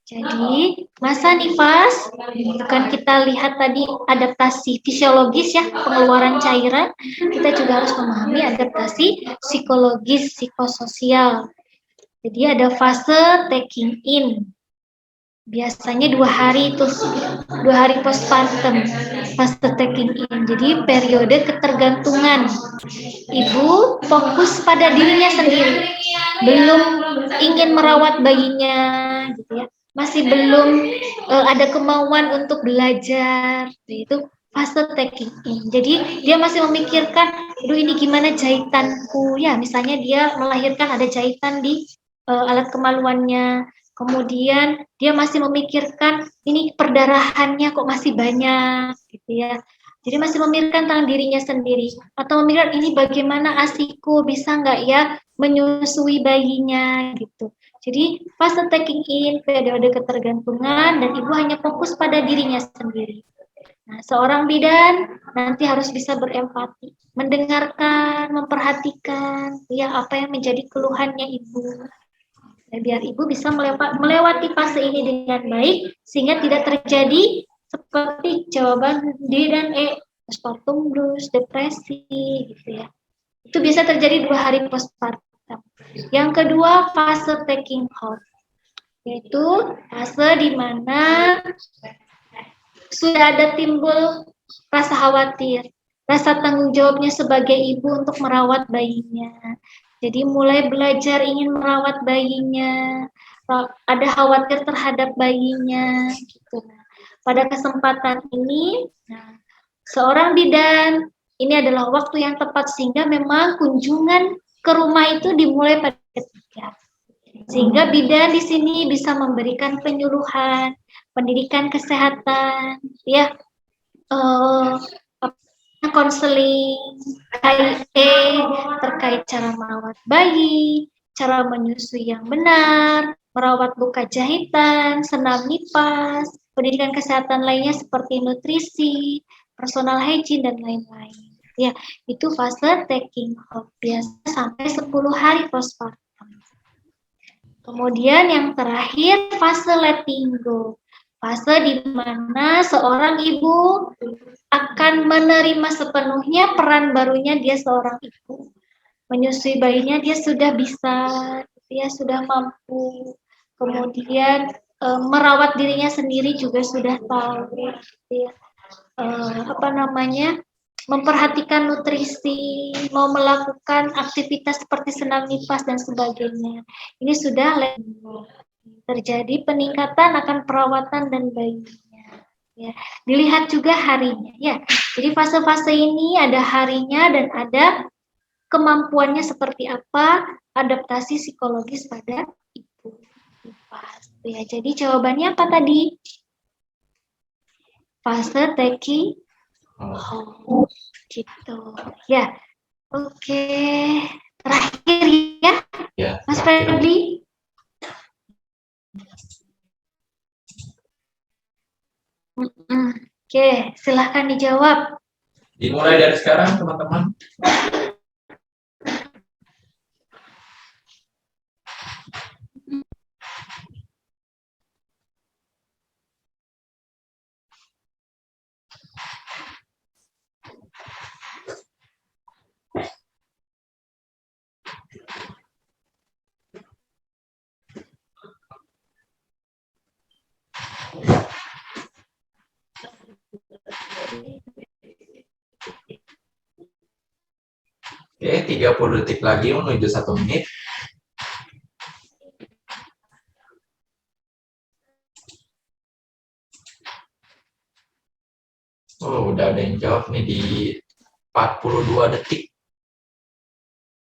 Jadi, masa nifas, bukan kita lihat tadi adaptasi fisiologis ya, pengeluaran cairan, kita juga harus memahami adaptasi psikologis, psikososial. Jadi ada fase taking in. Biasanya 2 hari itu, 2 hari postpartum, fase taking in. Jadi periode ketergantungan. Ibu fokus pada dirinya sendiri, belum ingin merawat bayinya, gitu ya. Masih belum ada kemauan untuk belajar, itu fase taking in. Jadi dia masih memikirkan, aduh ini gimana jahitanku, ya misalnya dia melahirkan ada jahitan di alat kemaluannya, kemudian dia masih memikirkan ini perdarahannya kok masih banyak, gitu ya. Jadi masih memikirkan tentang dirinya sendiri, atau memikirkan ini bagaimana asiku bisa nggak ya menyusui bayinya, gitu. Jadi fase taking in, periode ketergantungan, dan ibu hanya fokus pada dirinya sendiri. Nah, seorang bidan nanti harus bisa berempati, mendengarkan, memperhatikan, ya apa yang menjadi keluhannya ibu. Dan biar ibu bisa melewati fase ini dengan baik, sehingga tidak terjadi seperti jawaban D dan E, postpartum blues, depresi, gitu ya. Itu bisa terjadi 2 hari postpartum. Yang kedua, fase taking hold, yaitu fase di mana sudah ada timbul rasa khawatir, rasa tanggung jawabnya sebagai ibu untuk merawat bayinya. Jadi mulai belajar ingin merawat bayinya, ada khawatir terhadap bayinya, gitu. Pada kesempatan ini, seorang bidan, ini adalah waktu yang tepat sehingga memang kunjungan ke rumah itu dimulai pada ketiga. Sehingga bidan di sini bisa memberikan penyuluhan, pendidikan kesehatan, ya, konseling, KIE terkait cara merawat bayi, cara menyusui yang benar, merawat luka jahitan, senam nifas, pendidikan kesehatan lainnya seperti nutrisi, personal hygiene, dan lain-lain. Ya, itu fase taking hold, biasa sampai 10 hari postpartum. Kemudian yang terakhir fase letting go. Fase di mana seorang ibu akan menerima sepenuhnya peran barunya dia seorang ibu. Menyusui bayinya dia sudah bisa, dia sudah mampu. Kemudian merawat dirinya sendiri juga sudah tahu. Ya. Memperhatikan nutrisi, mau melakukan aktivitas seperti senam nifas dan sebagainya. Ini sudah terjadi peningkatan akan perawatan dan bayinya. Ya, dilihat juga harinya. Ya, jadi fase-fase ini ada harinya dan ada kemampuannya seperti apa, adaptasi psikologis pada ibu. Ya, jadi jawabannya apa tadi? Fase taking hold, gitu. Ya, oke. Terakhir ya, Ya, Mas terakhir. Fredly. Oke, silahkan dijawab. Dimulai dari sekarang, teman-teman. Oke, 30 detik lagi menuju 1 menit. Oh, udah ada yang jawab nih di 42 detik.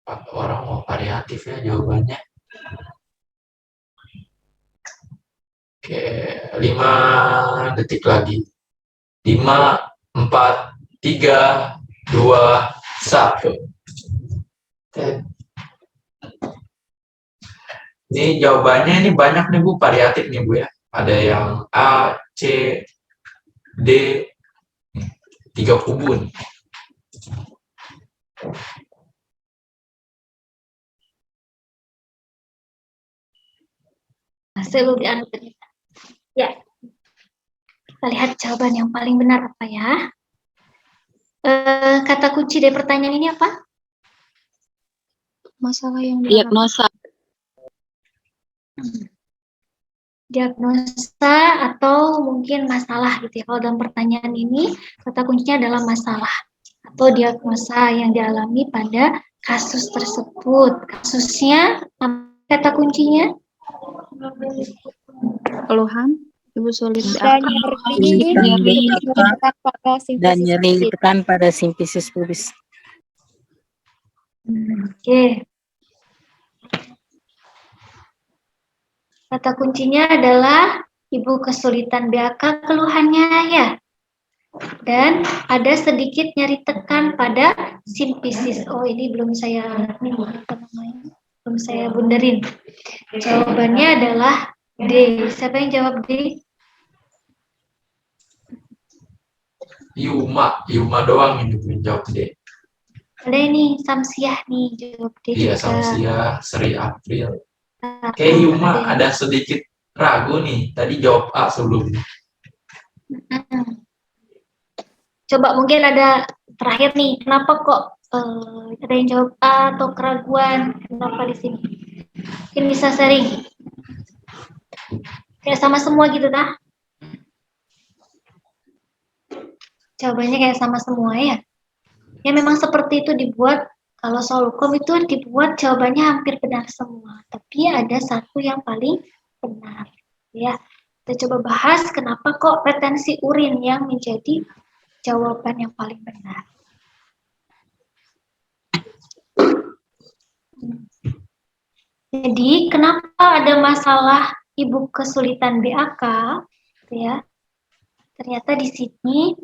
4 orang mau variatif ya jawabannya. Oke, 5 detik lagi. 5, 4, 3, 2, 1. Oke. Ini jawabannya ini banyak nih Bu, variatif nih Bu ya. Ada yang A, C, D, 3 kubu nih. Hasil uji anu ternyata. Ya. Kita lihat jawaban yang paling benar apa ya. Kata kunci dari pertanyaan ini apa? Masalah yang Diagnosa. Diagnosa atau mungkin masalah gitu ya. Kalau dalam pertanyaan ini, kata kuncinya adalah masalah atau diagnosa yang dialami pada kasus tersebut. Kasusnya, kata kuncinya? Keluhan. Ibu sulit Dan nyeri tekan pada simfisis pubis. Oke. Kata kuncinya adalah ibu kesulitan BAK keluhannya ya. Dan ada sedikit nyeri tekan pada simfisis. Oh, ini belum saya belum saya bunderin. Jawabannya adalah D. Siapa yang jawab D? Yuma doang ini jawab D. Ada ini Samsiah nih jawab D. Iya, Samsiah, Sri April. Kayak Yuma ada sedikit ragu nih. Tadi jawab A sebelumnya. Coba mungkin ada terakhir nih. Kenapa kok ada yang jawab A atau keraguan? Kenapa di sini? Mungkin bisa sharing. Kayak sama semua gitu dah. Jawabannya kayak sama semua ya. Ya memang seperti itu dibuat. Kalau soal hukum itu dibuat jawabannya hampir benar semua. Tapi ada satu yang paling benar. Ya, kita coba bahas kenapa kok retensi urin yang menjadi jawaban yang paling benar. Jadi kenapa ada masalah ibu kesulitan BAK? Ya, ternyata di sini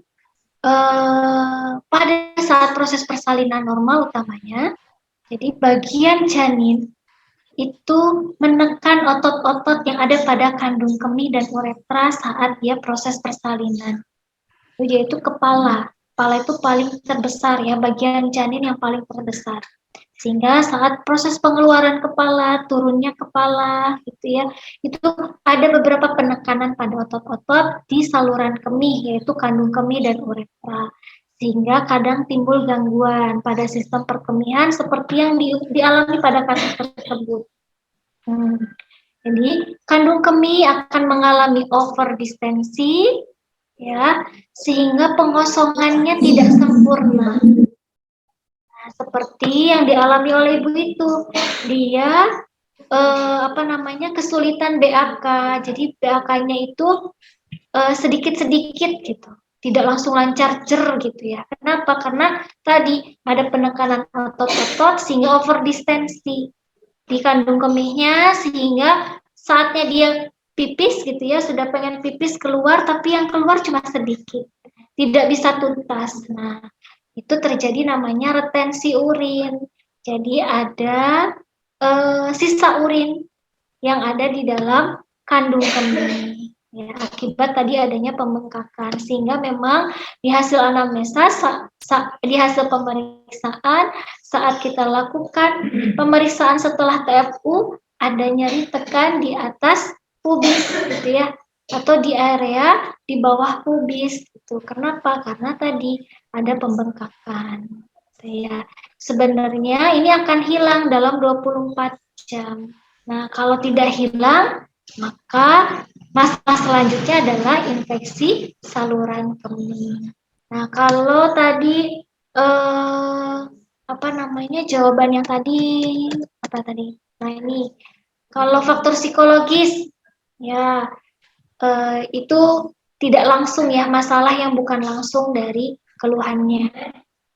pada saat proses persalinan normal utamanya, jadi bagian janin itu menekan otot-otot yang ada pada kandung kemih dan uretra saat dia proses persalinan. Yaitu kepala. Kepala itu paling terbesar ya, bagian janin yang paling terbesar. Sehingga saat proses pengeluaran kepala, turunnya kepala gitu ya, itu ada beberapa penekanan pada otot-otot di saluran kemih, yaitu kandung kemih dan uretra. Sehingga kadang timbul gangguan pada sistem perkemihan seperti yang dialami pada kasus tersebut. Jadi kandung kemih akan mengalami overdistensi, ya, sehingga pengosongannya tidak sempurna. Nah, seperti yang dialami oleh ibu itu, dia kesulitan BAK. Jadi BAK-nya itu sedikit-sedikit gitu, tidak langsung lancar gitu ya. Kenapa? Karena tadi ada penekanan otot-otot sehingga overdistensi di kandung kemihnya, sehingga saatnya dia pipis gitu ya, sudah pengen pipis keluar, tapi yang keluar cuma sedikit, tidak bisa tuntas. Nah, itu terjadi namanya retensi urin. Jadi ada sisa urin yang ada di dalam kandung kemih. Ya, akibat tadi adanya pembengkakan, sehingga memang di hasil anamnesa, di hasil pemeriksaan, saat kita lakukan pemeriksaan setelah TFU, ada nyeri tekan di atas pubis, gitu ya, atau di area di bawah pubis, gitu. Kenapa? Karena tadi ada pembengkakan. Ya, sebenarnya ini akan hilang dalam 24 jam. Nah, kalau tidak hilang, maka masalah selanjutnya adalah infeksi saluran kemih. Nah, kalau tadi jawaban yang tadi Nah, ini kalau faktor psikologis ya itu tidak langsung ya, masalah yang bukan langsung dari keluhannya.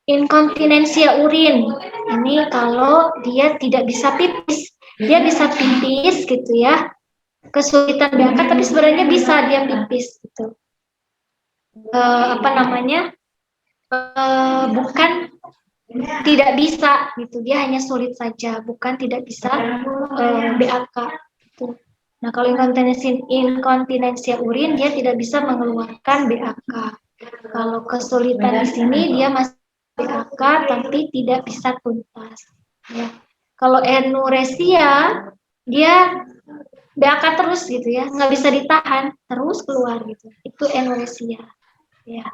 Inkontinensia urin ini kalau dia tidak bisa pipis, dia bisa pipis gitu ya, kesulitan BAK tapi sebenarnya bisa dia pipis gitu. Bukan tidak bisa gitu, dia hanya sulit saja, bukan tidak bisa BAK gitu. Nah, kalau inkontinensia urin dia tidak bisa mengeluarkan BAK. Kalau kesulitan di sini dia masih BAK tapi tidak bisa tuntas. Ya. Kalau enuresia dia BAK terus gitu ya, nggak bisa ditahan, terus keluar gitu. Itu enuresia. Ya.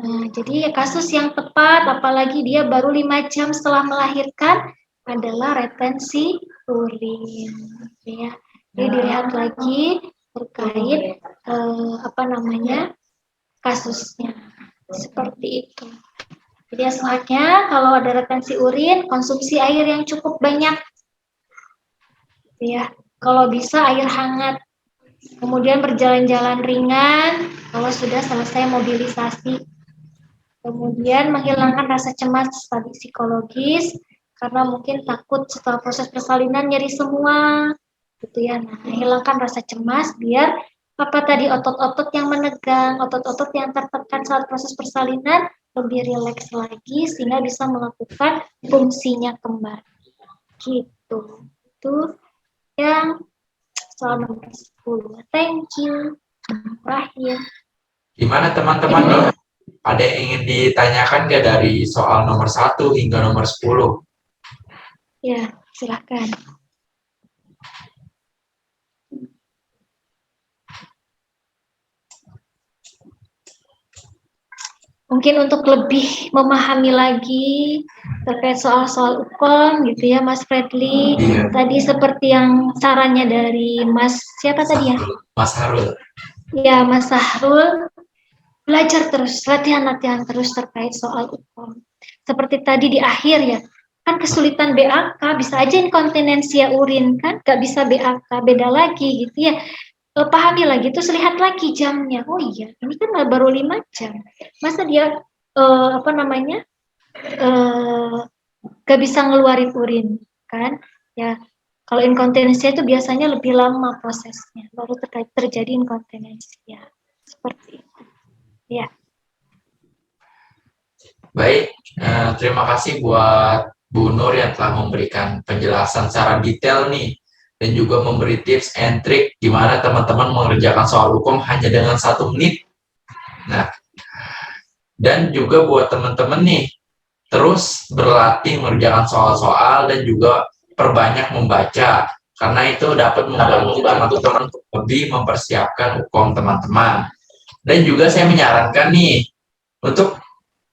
Nah, jadi kasus yang tepat, apalagi dia baru 5 jam setelah melahirkan, adalah retensi urin. Ya. Jadi dilihat lagi terkait kasusnya seperti itu. Jadi selanjutnya kalau ada retensi urin, konsumsi air yang cukup banyak. Ya. Kalau bisa air hangat, kemudian berjalan-jalan ringan kalau sudah selesai mobilisasi, kemudian menghilangkan rasa cemas tadi psikologis karena mungkin takut setelah proses persalinan nyeri semua gitu ya. Nah, hilangkan rasa cemas biar otot-otot yang menegang, otot-otot yang tertekan saat proses persalinan lebih rileks lagi sehingga bisa melakukan fungsinya kembali gitu. Itu yang soal nomor 10. Thank you. Terakhir. Gimana teman-teman nih? Ada yang ingin ditanyakan nggak dari soal nomor 1 hingga nomor 10? Ya, silakan. Mungkin untuk lebih memahami lagi terkait soal-soal UKOM gitu ya, Mas Fredly. Iya. Tadi seperti yang sarannya dari Mas siapa tadi ya? Mas Harul. Ya, Mas Sahrul. Belajar terus, latihan-latihan terus terkait soal UKOM. Seperti tadi di akhir ya, kan kesulitan BAK, bisa aja inkontinensia urin kan, gak bisa BAK, beda lagi gitu ya. Pahami lagi, terus lihat lagi jamnya. Oh iya, ini kan baru 5 jam. Masa dia gak bisa ngeluarin urin kan? Ya, kalau inkontinensia itu biasanya lebih lama prosesnya, baru terjadi inkontinensia. Seperti itu. Ya. Baik, terima kasih buat Bu Nur yang telah memberikan penjelasan secara detail nih, dan juga memberi tips and trick gimana teman-teman mengerjakan soal hukum hanya dengan 1 menit. Nah, dan juga buat teman-teman nih, terus berlatih mengerjakan soal-soal dan juga perbanyak membaca, karena itu dapat membantu teman-teman untuk lebih mempersiapkan hukum teman-teman. Dan juga saya menyarankan nih, untuk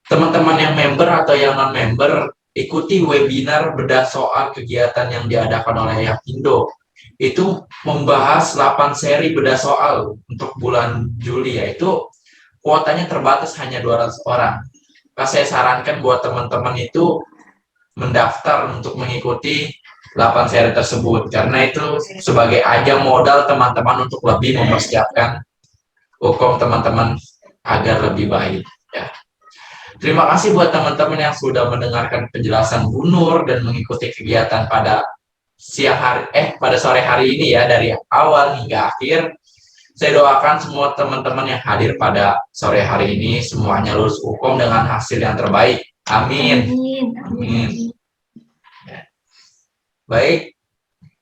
teman-teman yang member atau yang non-member, ikuti webinar bedah soal kegiatan yang diadakan oleh Yakindo. Itu membahas 8 seri bedah soal untuk bulan Juli, yaitu kuotanya terbatas hanya 200 orang. Nah, saya sarankan buat teman-teman itu mendaftar untuk mengikuti 8 seri tersebut, karena itu sebagai ajang modal teman-teman untuk lebih mempersiapkan hukum teman-teman agar lebih baik. Ya. Terima kasih buat teman-teman yang sudah mendengarkan penjelasan Bu Nur dan mengikuti kegiatan pada sore hari ini ya, dari awal hingga akhir. Saya doakan semua teman-teman yang hadir pada sore hari ini semuanya lulus hukum dengan hasil yang terbaik. Amin. Amin. Amin. Ya. Baik,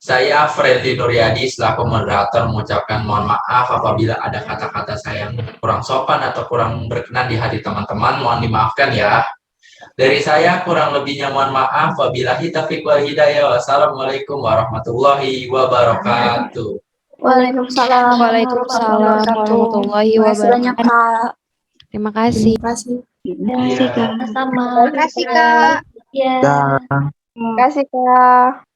Saya Freddy Nuryadi selaku moderator mengucapkan mohon maaf apabila ada kata-kata saya yang kurang sopan atau kurang berkenan di hati teman-teman. Mohon dimaafkan ya. Dari saya kurang lebihnya mohon maaf. Wabillahi taufiq wal hidayah. Wassalamualaikum warahmatullahi wabarakatuh. Waalaikumsalam. Waalaikumsalam warahmatullahi Terima kasih banyak, wabarakatuh. Kak. Terima kasih. Terima kasih. Iya. Sama. Terima kasih, Kak. Ya. Dan Terima kasih, Kak.